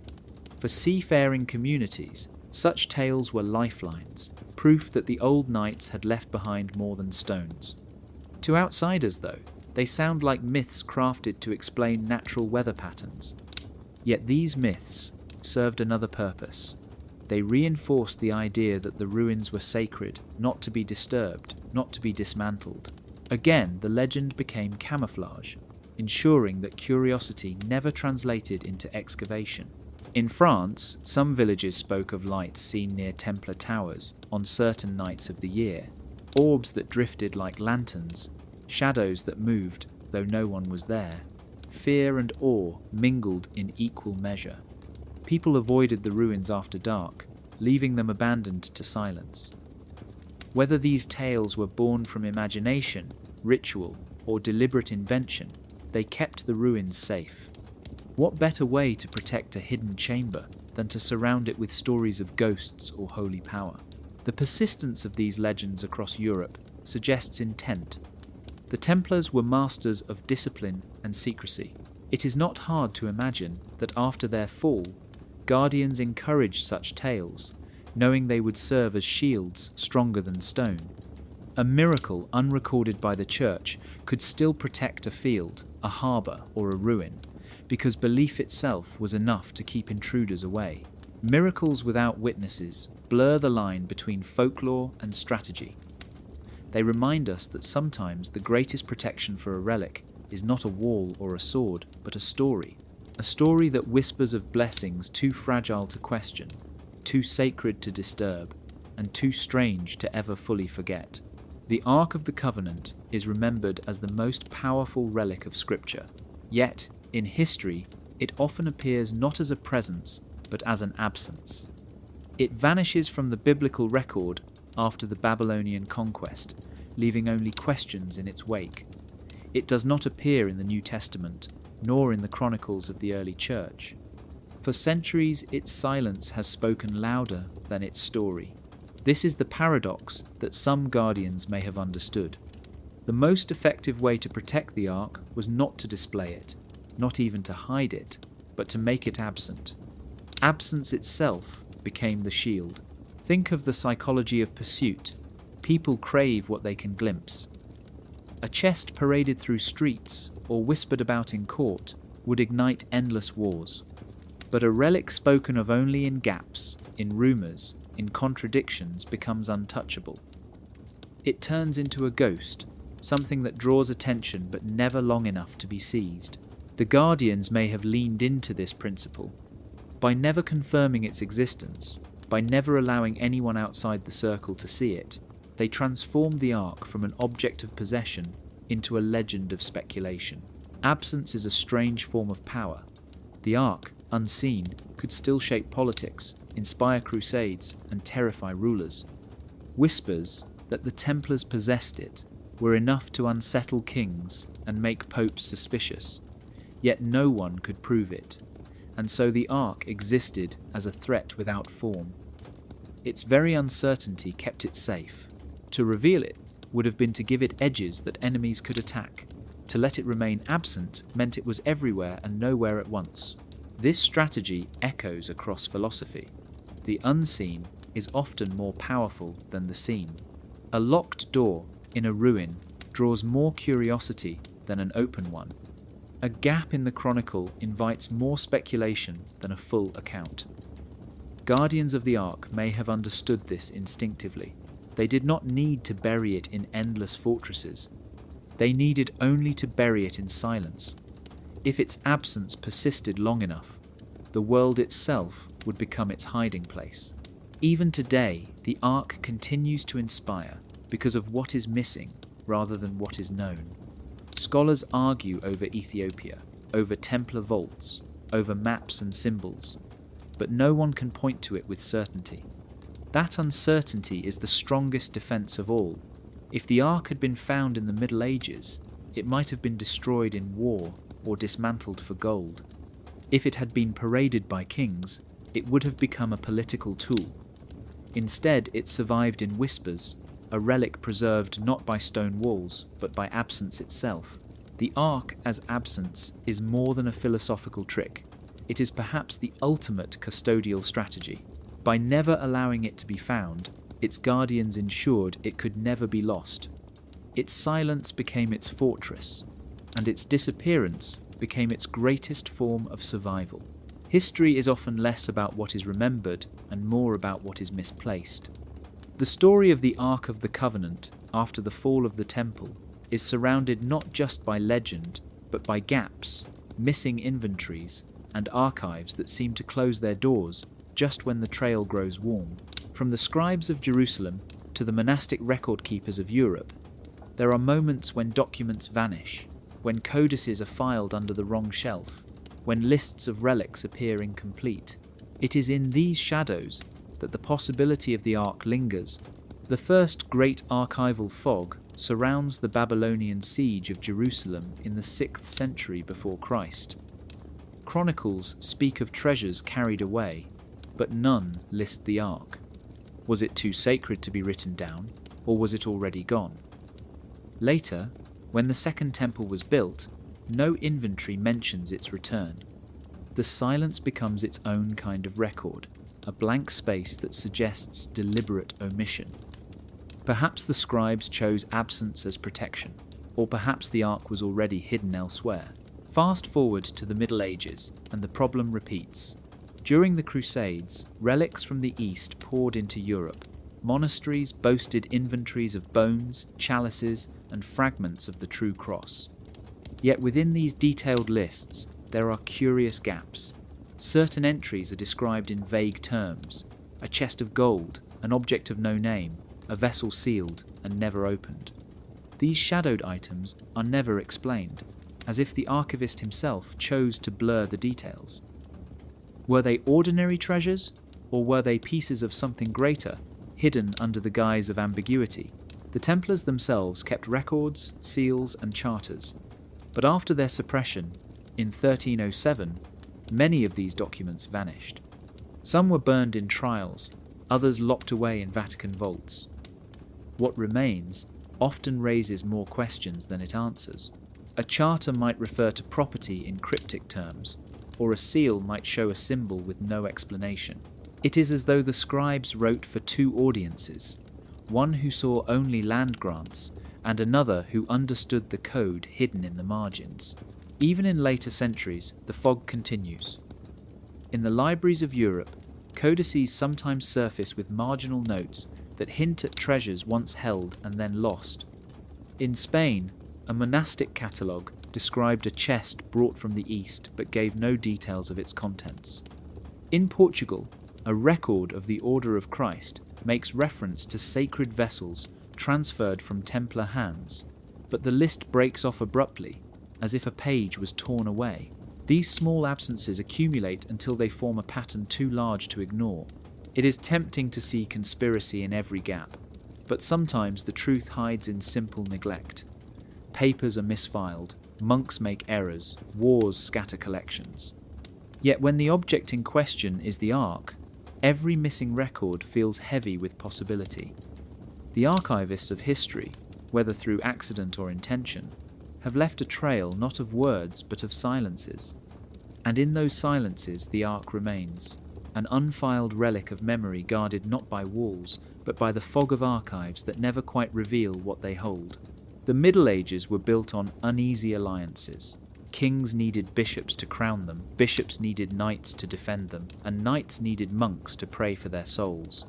For seafaring communities, such tales were lifelines, proof that the old knights had left behind more than stones. To outsiders, though, they sound like myths crafted to explain natural weather patterns. Yet these myths served another purpose. They reinforced the idea that the ruins were sacred, not to be disturbed, not to be dismantled. Again, the legend became camouflage, ensuring that curiosity never translated into excavation. In France, some villages spoke of lights seen near Templar towers on certain nights of the year, orbs that drifted like lanterns, shadows that moved though no one was there. Fear and awe mingled in equal measure. People avoided the ruins after dark, leaving them abandoned to silence. Whether these tales were born from imagination, ritual, or deliberate invention, they kept the ruins safe. What better way to protect a hidden chamber than to surround it with stories of ghosts or holy power? The persistence of these legends across Europe suggests intent. The Templars were masters of discipline and secrecy. It is not hard to imagine that after their fall, guardians encouraged such tales, knowing they would serve as shields stronger than stone. A miracle unrecorded by the Church could still protect a field, a harbour, or a ruin, because belief itself was enough to keep intruders away. Miracles without witnesses blur the line between folklore and strategy. They remind us that sometimes the greatest protection for a relic is not a wall or a sword, but a story that whispers of blessings too fragile to question, too sacred to disturb, and too strange to ever fully forget. The Ark of the Covenant is remembered as the most powerful relic of Scripture, yet, in history, it often appears not as a presence, but as an absence. It vanishes from the biblical record after the Babylonian conquest, leaving only questions in its wake. It does not appear in the New Testament, nor in the chronicles of the early church. For centuries, its silence has spoken louder than its story. This is the paradox that some guardians may have understood. The most effective way to protect the Ark was not to display it, not even to hide it, but to make it absent. Absence itself became the shield. Think of the psychology of pursuit. People crave what they can glimpse. A chest paraded through streets or whispered about in court would ignite endless wars. But a relic spoken of only in gaps, in rumours, in contradictions becomes untouchable. It turns into a ghost, something that draws attention but never long enough to be seized. The Guardians may have leaned into this principle. By never confirming its existence, by never allowing anyone outside the circle to see it, they transformed the Ark from an object of possession into a legend of speculation. Absence is a strange form of power. The Ark, unseen, could still shape politics, inspire crusades, and terrify rulers. Whispers that the Templars possessed it were enough to unsettle kings and make popes suspicious, yet no one could prove it, and so the Ark existed as a threat without form. Its very uncertainty kept it safe. To reveal it would have been to give it edges that enemies could attack. To let it remain absent meant it was everywhere and nowhere at once. This strategy echoes across philosophy. The unseen is often more powerful than the seen. A locked door in a ruin draws more curiosity than an open one. A gap in the chronicle invites more speculation than a full account. Guardians of the Ark may have understood this instinctively. They did not need to bury it in endless fortresses. They needed only to bury it in silence. If its absence persisted long enough, the world itself would become its hiding place. Even today, the Ark continues to inspire because of what is missing rather than what is known. Scholars argue over Ethiopia, over Templar vaults, over maps and symbols, but no one can point to it with certainty. That uncertainty is the strongest defense of all. If the Ark had been found in the Middle Ages, it might have been destroyed in war or dismantled for gold. If it had been paraded by kings, it would have become a political tool. Instead, it survived in whispers, a relic preserved not by stone walls, but by absence itself. The Ark as absence is more than a philosophical trick. It is perhaps the ultimate custodial strategy. By never allowing it to be found, its guardians ensured it could never be lost. Its silence became its fortress, and its disappearance became its greatest form of survival. History is often less about what is remembered and more about what is misplaced. The story of the Ark of the Covenant after the fall of the Temple is surrounded not just by legend, but by gaps, missing inventories, and archives that seem to close their doors just when the trail grows warm. From the scribes of Jerusalem to the monastic record keepers of Europe, there are moments when documents vanish, when codices are filed under the wrong shelf, when lists of relics appear incomplete. It is in these shadows that the possibility of the Ark lingers. The first great archival fog surrounds the Babylonian siege of Jerusalem in the 6th century before Christ. Chronicles speak of treasures carried away, but none list the Ark. Was it too sacred to be written down, or was it already gone? Later, when the Second Temple was built, no inventory mentions its return. The silence becomes its own kind of record, a blank space that suggests deliberate omission. Perhaps the scribes chose absence as protection, or perhaps the Ark was already hidden elsewhere. Fast forward to the Middle Ages, and the problem repeats. During the Crusades, relics from the East poured into Europe. Monasteries boasted inventories of bones, chalices, and fragments of the true cross. Yet within these detailed lists, there are curious gaps. Certain entries are described in vague terms: a chest of gold, an object of no name, a vessel sealed and never opened. These shadowed items are never explained, as if the archivist himself chose to blur the details. Were they ordinary treasures, or were they pieces of something greater, hidden under the guise of ambiguity? The Templars themselves kept records, seals, and charters, but after their suppression, in 1307, many of these documents vanished. Some were burned in trials, others locked away in Vatican vaults. What remains often raises more questions than it answers. A charter might refer to property in cryptic terms, or a seal might show a symbol with no explanation. It is as though the scribes wrote for two audiences, one who saw only land grants, and another who understood the code hidden in the margins. Even in later centuries, the fog continues. In the libraries of Europe, codices sometimes surface with marginal notes that hint at treasures once held and then lost. In Spain, a monastic catalogue described a chest brought from the east but gave no details of its contents. In Portugal, a record of the Order of Christ makes reference to sacred vessels transferred from Templar hands, but the list breaks off abruptly, as if a page was torn away. These small absences accumulate until they form a pattern too large to ignore. It is tempting to see conspiracy in every gap, but sometimes the truth hides in simple neglect. Papers are misfiled, monks make errors, wars scatter collections. Yet when the object in question is the Ark, every missing record feels heavy with possibility. The archivists of history, whether through accident or intention, have left a trail not of words but of silences. And in those silences the Ark remains, an unfiled relic of memory guarded not by walls but by the fog of archives that never quite reveal what they hold. The Middle Ages were built on uneasy alliances. Kings needed bishops to crown them, bishops needed knights to defend them, and knights needed monks to pray for their souls.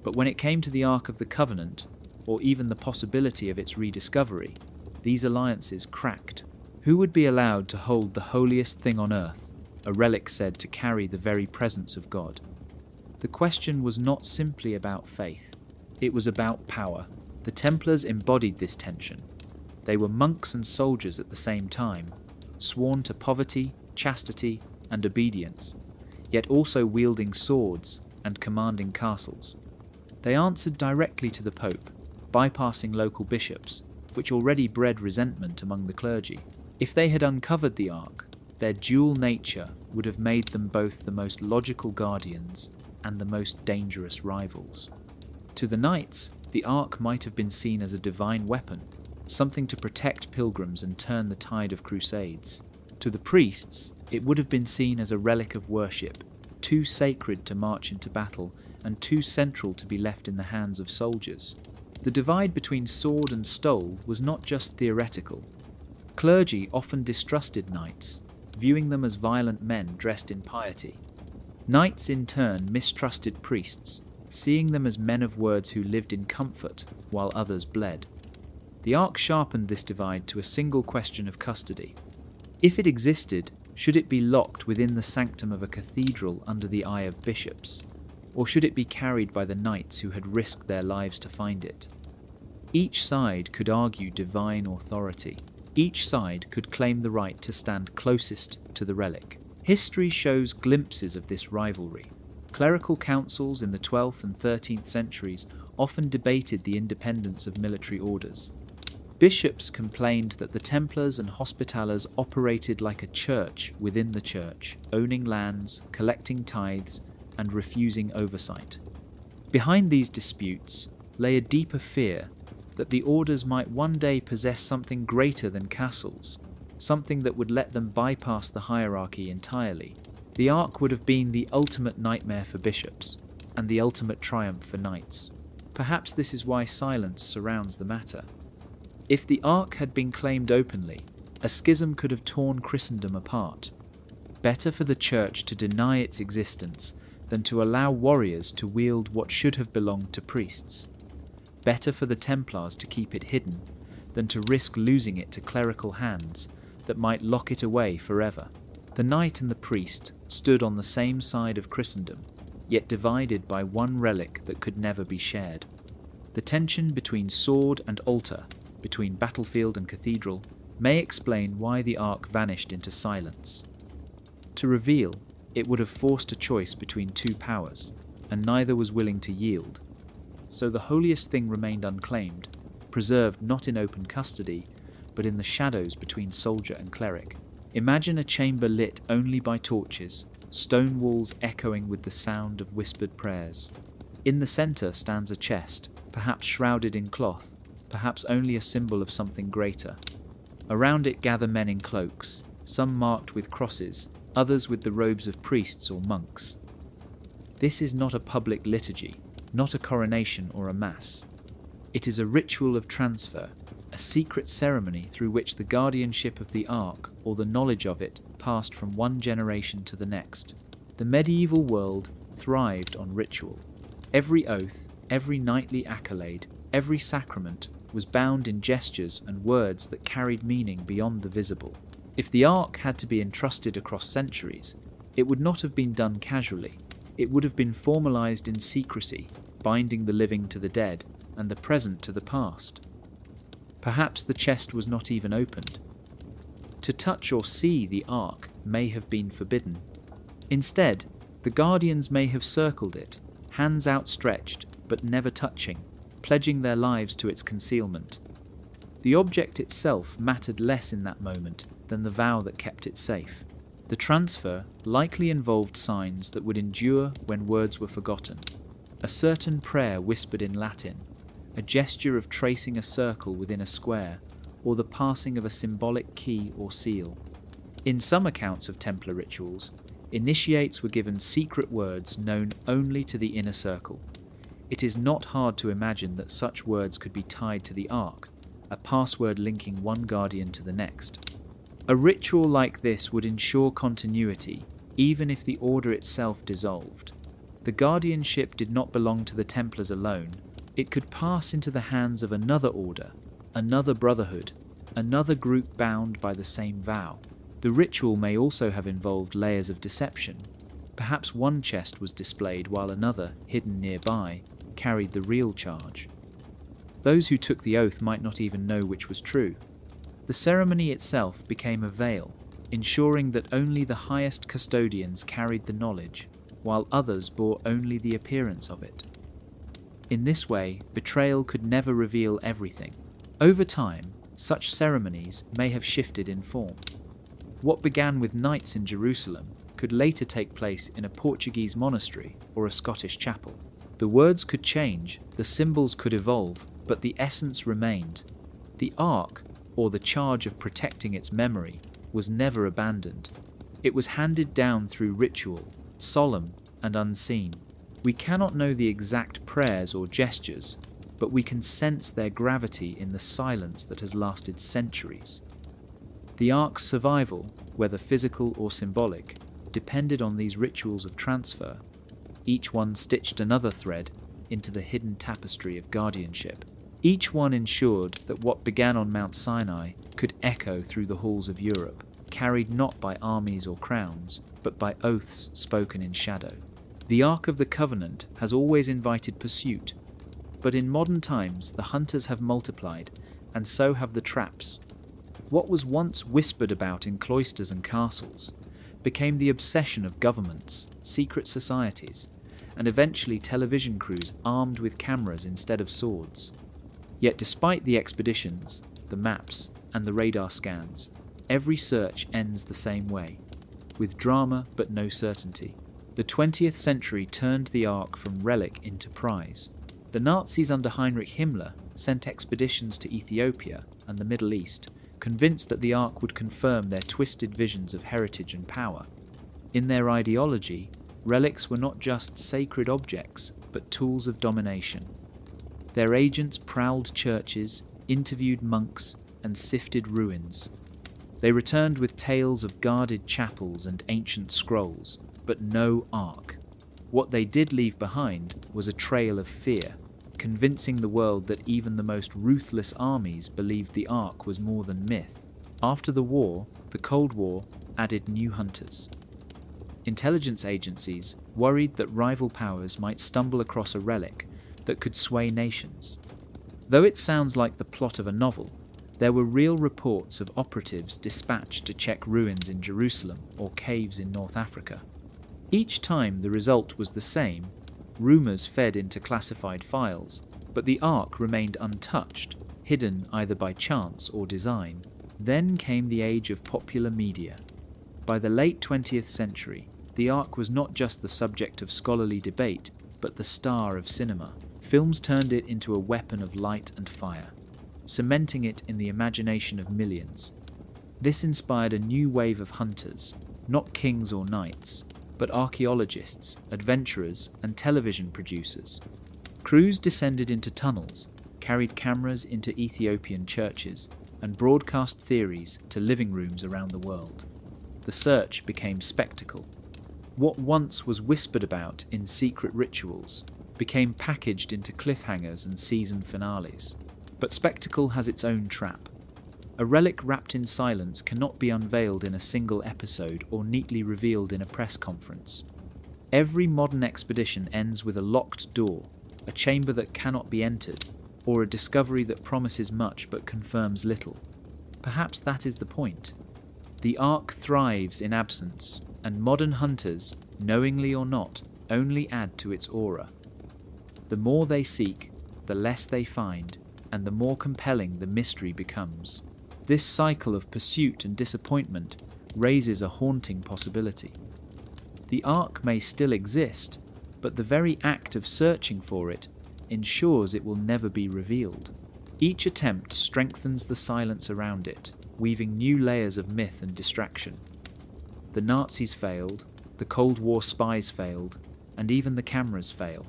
But when it came to the Ark of the Covenant, or even the possibility of its rediscovery, these alliances cracked. Who would be allowed to hold the holiest thing on earth, a relic said to carry the very presence of God? The question was not simply about faith. It was about power. The Templars embodied this tension. They were monks and soldiers at the same time, sworn to poverty, chastity, and obedience, yet also wielding swords and commanding castles. They answered directly to the Pope, bypassing local bishops, which already bred resentment among the clergy. If they had uncovered the Ark, their dual nature would have made them both the most logical guardians and the most dangerous rivals. To the knights, the Ark might have been seen as a divine weapon, something to protect pilgrims and turn the tide of crusades. To the priests, it would have been seen as a relic of worship, too sacred to march into battle and too central to be left in the hands of soldiers. The divide between sword and stole was not just theoretical. Clergy often distrusted knights, viewing them as violent men dressed in piety. Knights in turn mistrusted priests, seeing them as men of words who lived in comfort while others bled. The Ark sharpened this divide to a single question of custody. If it existed, should it be locked within the sanctum of a cathedral under the eye of bishops, or should it be carried by the knights who had risked their lives to find it? Each side could argue divine authority. Each side could claim the right to stand closest to the relic. History shows glimpses of this rivalry. Clerical councils in the 12th and 13th centuries often debated the independence of military orders. Bishops complained that the Templars and Hospitallers operated like a church within the church, owning lands, collecting tithes, and refusing oversight. Behind these disputes lay a deeper fear that the orders might one day possess something greater than castles, something that would let them bypass the hierarchy entirely. The Ark would have been the ultimate nightmare for bishops, and the ultimate triumph for knights. Perhaps this is why silence surrounds the matter. If the Ark had been claimed openly, a schism could have torn Christendom apart. Better for the Church to deny its existence than to allow warriors to wield what should have belonged to priests. Better for the Templars to keep it hidden than to risk losing it to clerical hands that might lock it away forever. The knight and the priest stood on the same side of Christendom, yet divided by one relic that could never be shared. The tension between sword and altar, between battlefield and cathedral, may explain why the Ark vanished into silence. To reveal, it would have forced a choice between two powers, and neither was willing to yield. So the holiest thing remained unclaimed, preserved not in open custody, but in the shadows between soldier and cleric. Imagine a chamber lit only by torches, stone walls echoing with the sound of whispered prayers. In the centre stands a chest, perhaps shrouded in cloth, perhaps only a symbol of something greater. Around it gather men in cloaks, some marked with crosses, others with the robes of priests or monks. This is not a public liturgy, not a coronation or a mass. It is a ritual of transfer, a secret ceremony through which the guardianship of the Ark, or the knowledge of it, passed from one generation to the next. The medieval world thrived on ritual. Every oath, every knightly accolade, every sacrament was bound in gestures and words that carried meaning beyond the visible. If the Ark had to be entrusted across centuries, it would not have been done casually. It would have been formalized in secrecy, binding the living to the dead and the present to the past. Perhaps the chest was not even opened. To touch or see the Ark may have been forbidden. Instead, the guardians may have circled it, hands outstretched but never touching, pledging their lives to its concealment. The object itself mattered less in that moment than the vow that kept it safe. The transfer likely involved signs that would endure when words were forgotten. A certain prayer whispered in Latin, a gesture of tracing a circle within a square, or the passing of a symbolic key or seal. In some accounts of Templar rituals, initiates were given secret words known only to the inner circle. It is not hard to imagine that such words could be tied to the Ark, a password linking one guardian to the next. A ritual like this would ensure continuity, even if the order itself dissolved. The guardianship did not belong to the Templars alone. It could pass into the hands of another order, another brotherhood, another group bound by the same vow. The ritual may also have involved layers of deception. Perhaps one chest was displayed while another, hidden nearby, carried the real charge. Those who took the oath might not even know which was true. The ceremony itself became a veil, ensuring that only the highest custodians carried the knowledge, while others bore only the appearance of it. In this way, betrayal could never reveal everything. Over time, such ceremonies may have shifted in form. What began with knights in Jerusalem could later take place in a Portuguese monastery or a Scottish chapel. The words could change, the symbols could evolve, but the essence remained. The Ark, or the charge of protecting its memory, was never abandoned. It was handed down through ritual, solemn and unseen. We cannot know the exact prayers or gestures, but we can sense their gravity in the silence that has lasted centuries. The Ark's survival, whether physical or symbolic, depended on these rituals of transfer. Each one stitched another thread into the hidden tapestry of guardianship. Each one ensured that what began on Mount Sinai could echo through the halls of Europe, carried not by armies or crowns, but by oaths spoken in shadow. The Ark of the Covenant has always invited pursuit, but in modern times the hunters have multiplied, and so have the traps. What was once whispered about in cloisters and castles became the obsession of governments, secret societies, and eventually television crews armed with cameras instead of swords. Yet despite the expeditions, the maps, and the radar scans, every search ends the same way, with drama but no certainty. The 20th century turned the Ark from relic into prize. The Nazis under Heinrich Himmler sent expeditions to Ethiopia and the Middle East, convinced that the Ark would confirm their twisted visions of heritage and power. In their ideology, relics were not just sacred objects, but tools of domination. Their agents prowled churches, interviewed monks, and sifted ruins. They returned with tales of guarded chapels and ancient scrolls, but no Ark. What they did leave behind was a trail of fear, convincing the world that even the most ruthless armies believed the Ark was more than myth. After the war, the Cold War added new hunters. Intelligence agencies worried that rival powers might stumble across a relic that could sway nations. Though it sounds like the plot of a novel, there were real reports of operatives dispatched to check ruins in Jerusalem or caves in North Africa. Each time the result was the same: rumours fed into classified files, but the Ark remained untouched, hidden either by chance or design. Then came the age of popular media. By the late 20th century, the Ark was not just the subject of scholarly debate, but the star of cinema. Films turned it into a weapon of light and fire, cementing it in the imagination of millions. This inspired a new wave of hunters, not kings or knights, but archaeologists, adventurers, and television producers. Crews descended into tunnels, carried cameras into Ethiopian churches, and broadcast theories to living rooms around the world. The search became spectacle. What once was whispered about in secret rituals became packaged into cliffhangers and season finales. But spectacle has its own trap. A relic wrapped in silence cannot be unveiled in a single episode or neatly revealed in a press conference. Every modern expedition ends with a locked door, a chamber that cannot be entered, or a discovery that promises much but confirms little. Perhaps that is the point. The Ark thrives in absence, and modern hunters, knowingly or not, only add to its aura. The more they seek, the less they find, and the more compelling the mystery becomes. This cycle of pursuit and disappointment raises a haunting possibility. The Ark may still exist, but the very act of searching for it ensures it will never be revealed. Each attempt strengthens the silence around it, weaving new layers of myth and distraction. The Nazis failed, the Cold War spies failed, and even the cameras fail.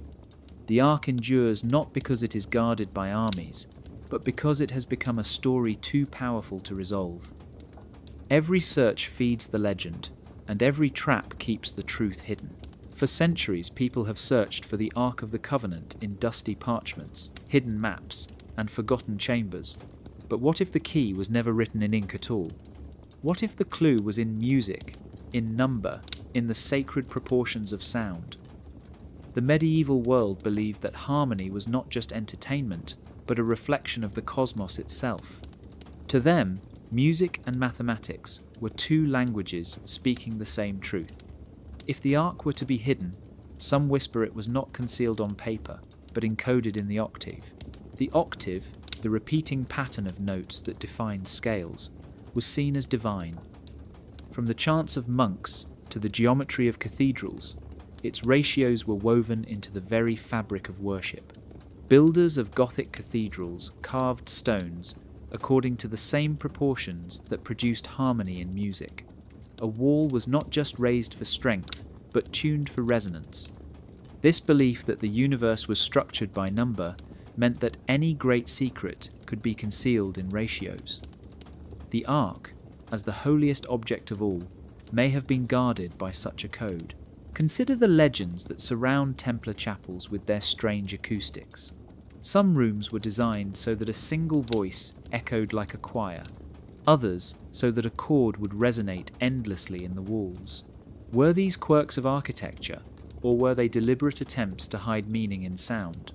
The Ark endures not because it is guarded by armies, but because it has become a story too powerful to resolve. Every search feeds the legend, and every trap keeps the truth hidden. For centuries, people have searched for the Ark of the Covenant in dusty parchments, hidden maps, and forgotten chambers. But what if the key was never written in ink at all? What if the clue was in music, in number, in the sacred proportions of sound? The medieval world believed that harmony was not just entertainment, but a reflection of the cosmos itself. To them, music and mathematics were two languages speaking the same truth. If the Ark were to be hidden, some whisper it was not concealed on paper, but encoded in the octave. The octave, the repeating pattern of notes that defined scales, was seen as divine. From the chants of monks to the geometry of cathedrals, its ratios were woven into the very fabric of worship. Builders of Gothic cathedrals carved stones according to the same proportions that produced harmony in music. A wall was not just raised for strength, but tuned for resonance. This belief that the universe was structured by number meant that any great secret could be concealed in ratios. The Ark, as the holiest object of all, may have been guarded by such a code. Consider the legends that surround Templar chapels with their strange acoustics. Some rooms were designed so that a single voice echoed like a choir, others so that a chord would resonate endlessly in the walls. Were these quirks of architecture, or were they deliberate attempts to hide meaning in sound?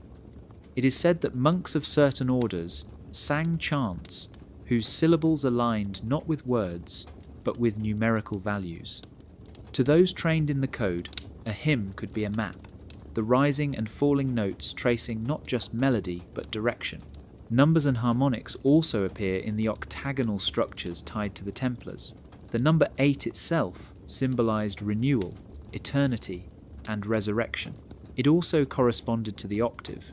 It is said that monks of certain orders sang chants whose syllables aligned not with words, but with numerical values. To those trained in the code, a hymn could be a map, the rising and falling notes tracing not just melody but direction. Numbers and harmonics also appear in the octagonal structures tied to the Templars. The number 8 itself symbolized renewal, eternity, and resurrection. It also corresponded to the octave,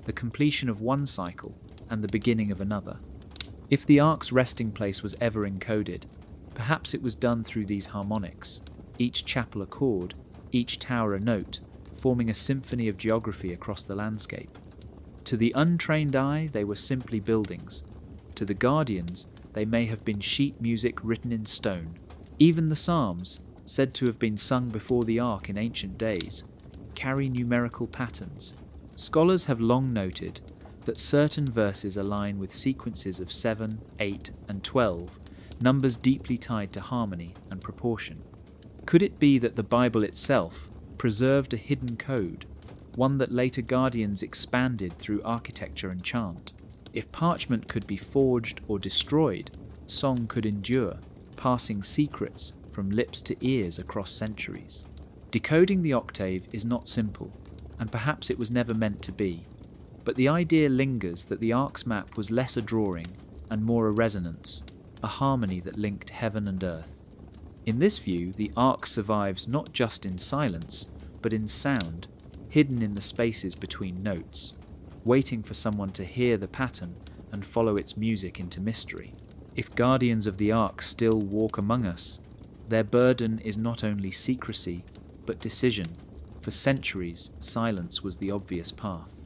the completion of one cycle and the beginning of another. If the ark's resting place was ever encoded, perhaps it was done through these harmonics, each chapel a chord, each tower a note, forming a symphony of geography across the landscape. To the untrained eye, they were simply buildings. To the guardians, they may have been sheet music written in stone. Even the psalms, said to have been sung before the ark in ancient days, carry numerical patterns. Scholars have long noted that certain verses align with sequences of 7, 8, and 12, numbers deeply tied to harmony and proportion. Could it be that the Bible itself preserved a hidden code, one that later guardians expanded through architecture and chant? If parchment could be forged or destroyed, song could endure, passing secrets from lips to ears across centuries. Decoding the octave is not simple, and perhaps it was never meant to be, but the idea lingers that the ark's map was less a drawing and more a resonance, a harmony that linked heaven and earth. In this view, the ark survives not just in silence, but in sound, hidden in the spaces between notes, waiting for someone to hear the pattern and follow its music into mystery. If guardians of the ark still walk among us, their burden is not only secrecy, but decision. For centuries, silence was the obvious path.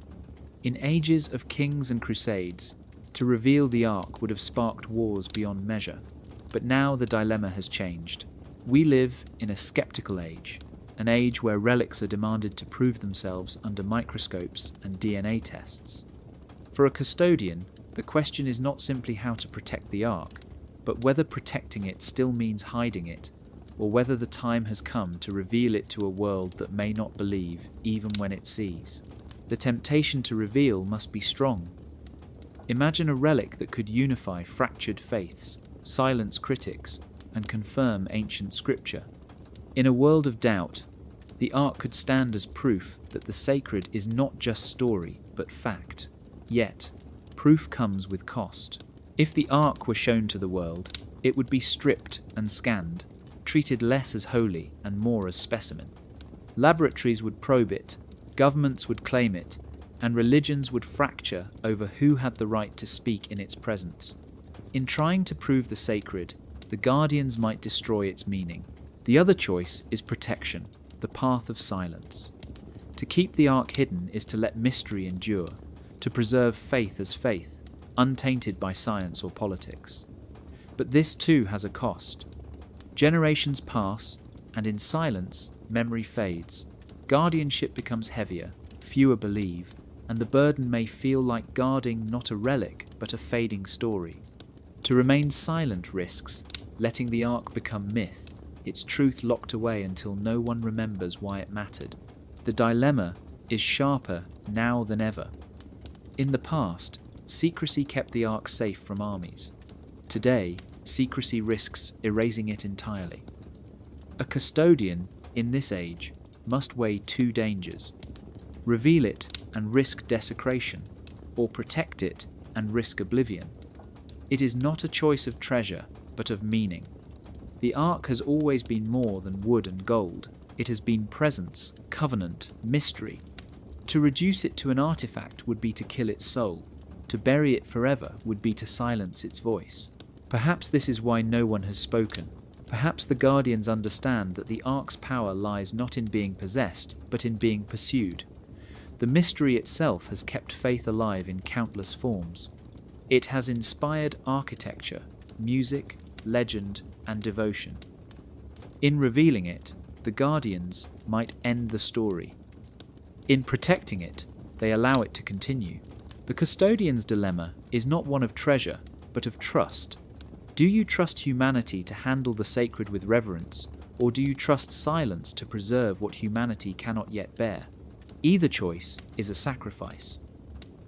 In ages of kings and crusades, to reveal the ark would have sparked wars beyond measure. But now the dilemma has changed. We live in a skeptical age, an age where relics are demanded to prove themselves under microscopes and DNA tests. For a custodian, the question is not simply how to protect the ark, but whether protecting it still means hiding it, or whether the time has come to reveal it to a world that may not believe even when it sees. The temptation to reveal must be strong. Imagine a relic that could unify fractured faiths, silence critics, and confirm ancient scripture. In a world of doubt, the ark could stand as proof that the sacred is not just story, but fact. Yet, proof comes with cost. If the ark were shown to the world, it would be stripped and scanned, treated less as holy and more as specimen. Laboratories would probe it, governments would claim it, and religions would fracture over who had the right to speak in its presence. In trying to prove the sacred, the guardians might destroy its meaning. The other choice is protection, the path of silence. To keep the ark hidden is to let mystery endure, to preserve faith as faith, untainted by science or politics. But this too has a cost. Generations pass, and in silence, memory fades. Guardianship becomes heavier, fewer believe, and the burden may feel like guarding not a relic, but a fading story. To remain silent risks letting the ark become myth, its truth locked away until no one remembers why it mattered. The dilemma is sharper now than ever. In the past, secrecy kept the ark safe from armies. Today, secrecy risks erasing it entirely. A custodian, in this age, must weigh two dangers: reveal it and risk desecration, or protect it and risk oblivion. It is not a choice of treasure, but of meaning. The ark has always been more than wood and gold. It has been presence, covenant, mystery. To reduce it to an artifact would be to kill its soul. To bury it forever would be to silence its voice. Perhaps this is why no one has spoken. Perhaps the guardians understand that the ark's power lies not in being possessed, but in being pursued. The mystery itself has kept faith alive in countless forms. It has inspired architecture, music, legend, and devotion. In revealing it, the guardians might end the story. In protecting it, they allow it to continue. The custodian's dilemma is not one of treasure, but of trust. Do you trust humanity to handle the sacred with reverence, or do you trust silence to preserve what humanity cannot yet bear? Either choice is a sacrifice.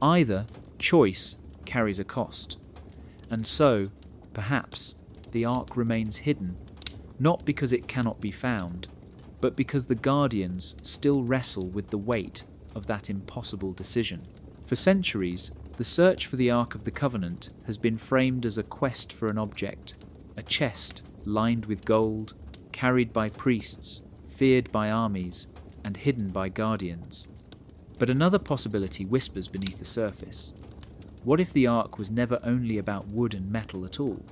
Either choice carries a cost. And so, perhaps, the ark remains hidden, not because it cannot be found, but because the Guardians still wrestle with the weight of that impossible decision. For centuries, the search for the Ark of the Covenant has been framed as a quest for an object, a chest lined with gold, carried by priests, feared by armies, and hidden by guardians. But another possibility whispers beneath the surface. What if the Ark was never only about wood and metal at all?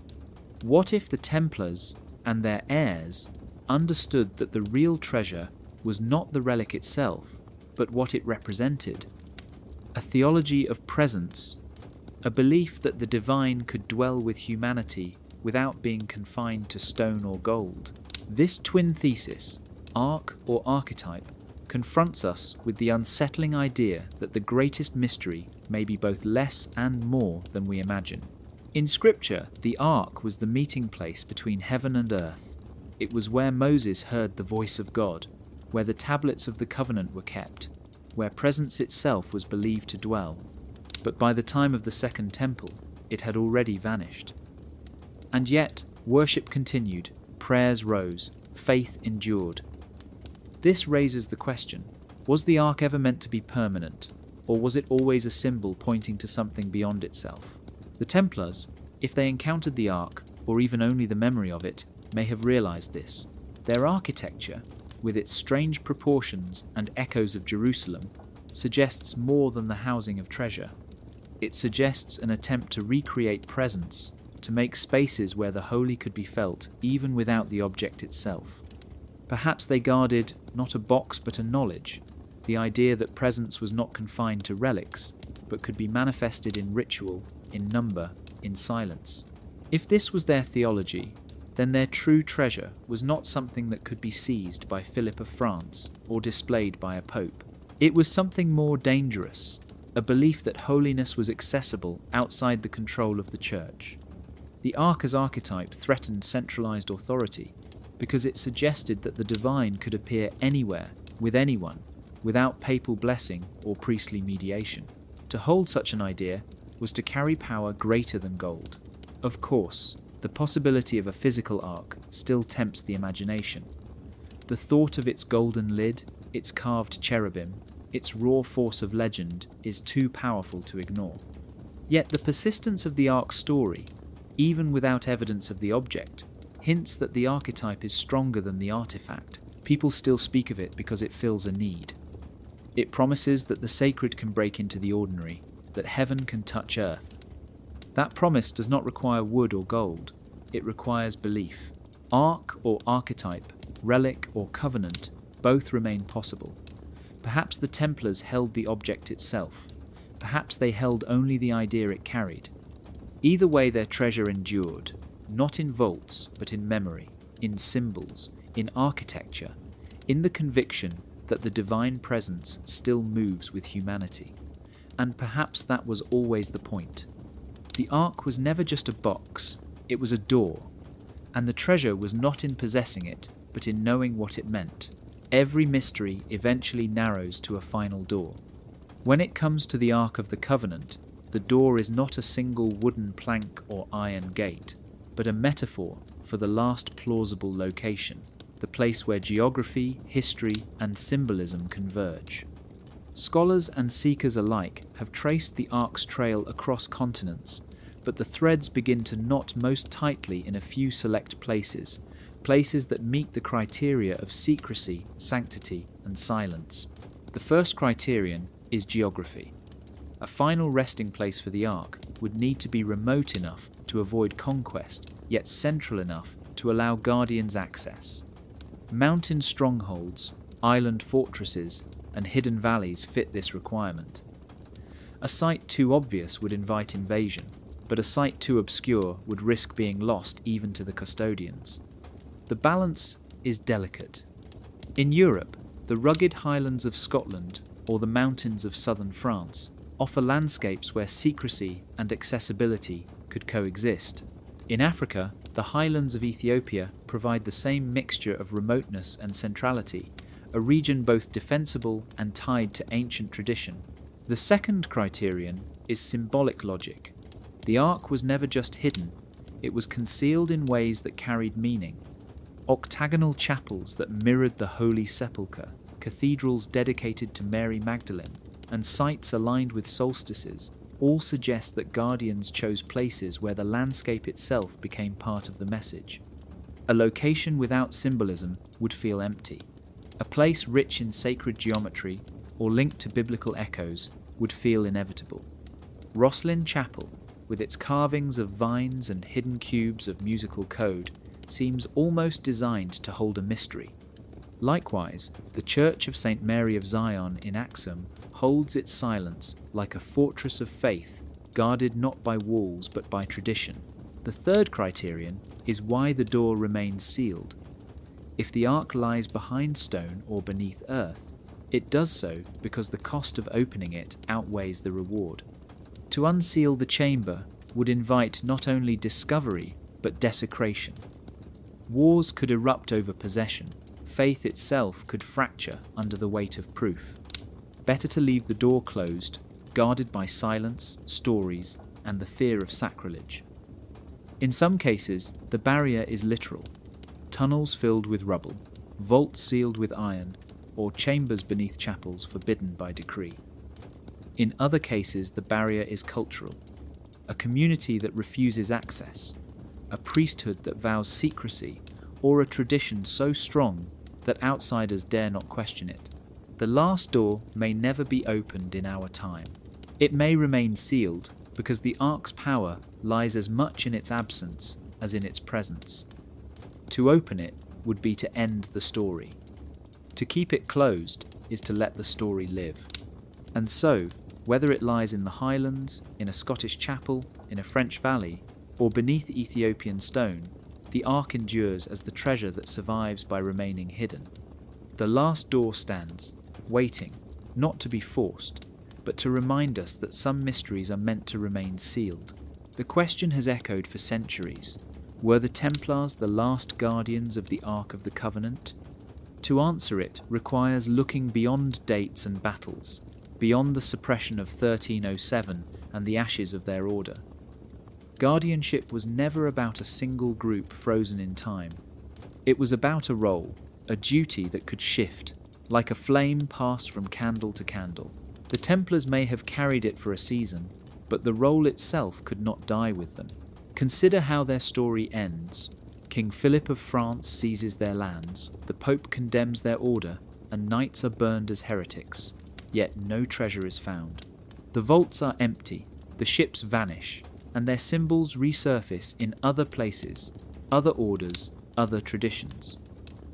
What if the Templars and their heirs understood that the real treasure was not the relic itself, but what it represented? A theology of presence, a belief that the divine could dwell with humanity without being confined to stone or gold. This twin thesis, ark or archetype, confronts us with the unsettling idea that the greatest mystery may be both less and more than we imagine. In Scripture, the Ark was the meeting place between heaven and earth. It was where Moses heard the voice of God, where the tablets of the covenant were kept, where presence itself was believed to dwell. But by the time of the Second Temple, it had already vanished. And yet, worship continued, prayers rose, faith endured. This raises the question, was the Ark ever meant to be permanent, or was it always a symbol pointing to something beyond itself? The Templars, if they encountered the Ark, or even only the memory of it, may have realized this. Their architecture, with its strange proportions and echoes of Jerusalem, suggests more than the housing of treasure. It suggests an attempt to recreate presence, to make spaces where the holy could be felt even without the object itself. Perhaps they guarded not a box but a knowledge, the idea that presence was not confined to relics, but could be manifested in ritual, in number, in silence. If this was their theology, then their true treasure was not something that could be seized by Philip of France or displayed by a pope. It was something more dangerous, a belief that holiness was accessible outside the control of the church. The Ark as archetype threatened centralized authority because it suggested that the divine could appear anywhere, with anyone, without papal blessing or priestly mediation. To hold such an idea was to carry power greater than gold. Of course, the possibility of a physical ark still tempts the imagination. The thought of its golden lid, its carved cherubim, its raw force of legend is too powerful to ignore. Yet the persistence of the ark's story, even without evidence of the object, hints that the archetype is stronger than the artifact. People still speak of it because it fills a need. It promises that the sacred can break into the ordinary, that heaven can touch earth. That promise does not require wood or gold, it requires belief. Ark or archetype, relic or covenant, both remain possible. Perhaps the Templars held the object itself. Perhaps they held only the idea it carried. Either way, their treasure endured, not in vaults, but in memory, in symbols, in architecture, in the conviction that the divine presence still moves with humanity. And perhaps that was always the point. The Ark was never just a box, it was a door, and the treasure was not in possessing it, but in knowing what it meant. Every mystery eventually narrows to a final door. When it comes to the Ark of the Covenant, the door is not a single wooden plank or iron gate, but a metaphor for the last plausible location, the place where geography, history, and symbolism converge. Scholars and seekers alike have traced the Ark's trail across continents, but the threads begin to knot most tightly in a few select places, places that meet the criteria of secrecy, sanctity, and silence. The first criterion is geography. A final resting place for the Ark would need to be remote enough to avoid conquest, yet central enough to allow guardians access. Mountain strongholds, island fortresses, and hidden valleys fit this requirement. A site too obvious would invite invasion, but a site too obscure would risk being lost even to the custodians. The balance is delicate. In Europe, the rugged highlands of Scotland or the mountains of southern France offer landscapes where secrecy and accessibility could coexist. In Africa, the highlands of Ethiopia provide the same mixture of remoteness and centrality, a region both defensible and tied to ancient tradition. The second criterion is symbolic logic. The Ark was never just hidden, it was concealed in ways that carried meaning. octagonal chapels that mirrored the Holy Sepulchre, cathedrals dedicated to Mary Magdalene, and sites aligned with solstices all suggest that guardians chose places where the landscape itself became part of the message. A location without symbolism would feel empty. A place rich in sacred geometry or linked to biblical echoes would feel inevitable. Rosslyn Chapel, with its carvings of vines and hidden cubes of musical code, seems almost designed to hold a mystery. Likewise, the Church of St. Mary of Zion in Axum holds its silence like a fortress of faith, guarded not by walls but by tradition. The third criterion is why the door remains sealed. If the ark lies behind stone or beneath earth, it does so because the cost of opening it outweighs the reward. To unseal the chamber would invite not only discovery but desecration. Wars could erupt over possession. Faith itself could fracture under the weight of proof. Better to leave the door closed, guarded by silence, stories, and the fear of sacrilege. In some cases, the barrier is literal. Tunnels filled with rubble, vaults sealed with iron, or chambers beneath chapels forbidden by decree. In other cases, the barrier is cultural. A community that refuses access, a priesthood that vows secrecy, or a tradition so strong that outsiders dare not question it. The last door may never be opened in our time. It may remain sealed because the ark's power lies as much in its absence as in its presence. To open it would be to end the story. To keep it closed is to let the story live. And so, whether it lies in the Highlands, in a Scottish chapel, in a French valley, or beneath Ethiopian stone, the ark endures as the treasure that survives by remaining hidden. The last door stands, waiting, not to be forced, but to remind us that some mysteries are meant to remain sealed. The question has echoed for centuries. Were the Templars the last guardians of the Ark of the Covenant? To answer it requires looking beyond dates and battles, beyond the suppression of 1307 and the ashes of their order. Guardianship was never about a single group frozen in time. It was about a role, a duty that could shift, like a flame passed from candle to candle. The Templars may have carried it for a season, but the role itself could not die with them. Consider how their story ends. King Philip of France seizes their lands, the Pope condemns their order, and knights are burned as heretics. Yet no treasure is found. The vaults are empty, the ships vanish, and their symbols resurface in other places, other orders, other traditions.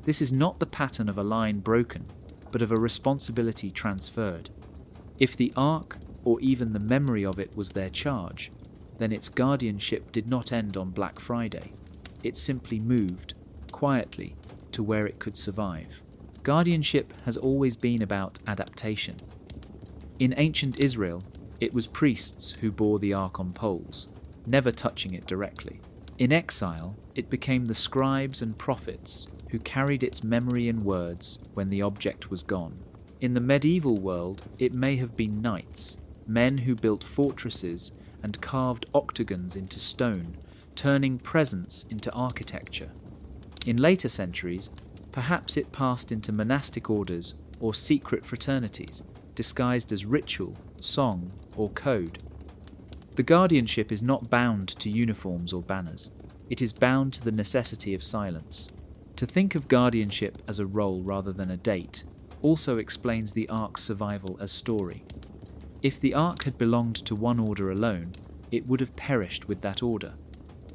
This is not the pattern of a line broken, but of a responsibility transferred. If the Ark, or even the memory of it, was their charge, then its guardianship did not end on Black Friday. It simply moved, quietly, to where it could survive. Guardianship has always been about adaptation. In ancient Israel, it was priests who bore the ark on poles, never touching it directly. In exile, it became the scribes and prophets who carried its memory in words when the object was gone. In the medieval world, it may have been knights, men who built fortresses and carved octagons into stone, turning presence into architecture. In later centuries, perhaps it passed into monastic orders or secret fraternities, disguised as ritual, song, or code. The guardianship is not bound to uniforms or banners. It is bound to the necessity of silence. To think of guardianship as a role rather than a date also explains the ark's survival as story. If the ark had belonged to one order alone, it would have perished with that order.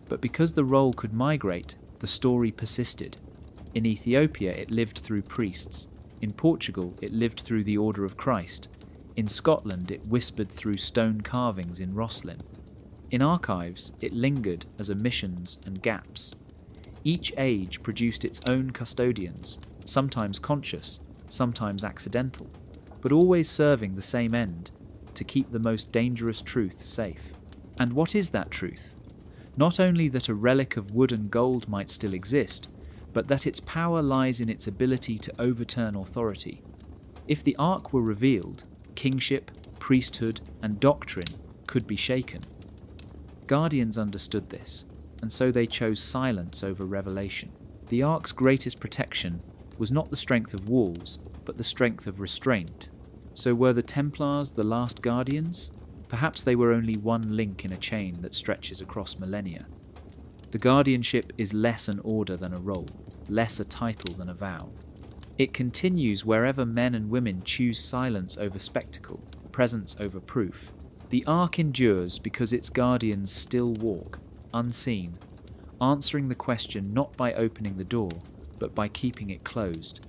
But because the role could migrate, the story persisted. In Ethiopia, it lived through priests. In Portugal, it lived through the Order of Christ. In Scotland, it whispered through stone carvings in Rosslyn. In archives, it lingered as omissions and gaps. Each age produced its own custodians, sometimes conscious, sometimes accidental, but always serving the same end, to keep the most dangerous truth safe. And what is that truth? Not only that a relic of wood and gold might still exist, but that its power lies in its ability to overturn authority. If the Ark were revealed, kingship, priesthood, and doctrine could be shaken. Guardians understood this, and so they chose silence over revelation. The Ark's greatest protection was not the strength of walls, but the strength of restraint. So were the Templars the last guardians? Perhaps they were only one link in a chain that stretches across millennia. The guardianship is less an order than a role, less a title than a vow. It continues wherever men and women choose silence over spectacle, presence over proof. The Ark endures because its guardians still walk, unseen, answering the question not by opening the door, but by keeping it closed.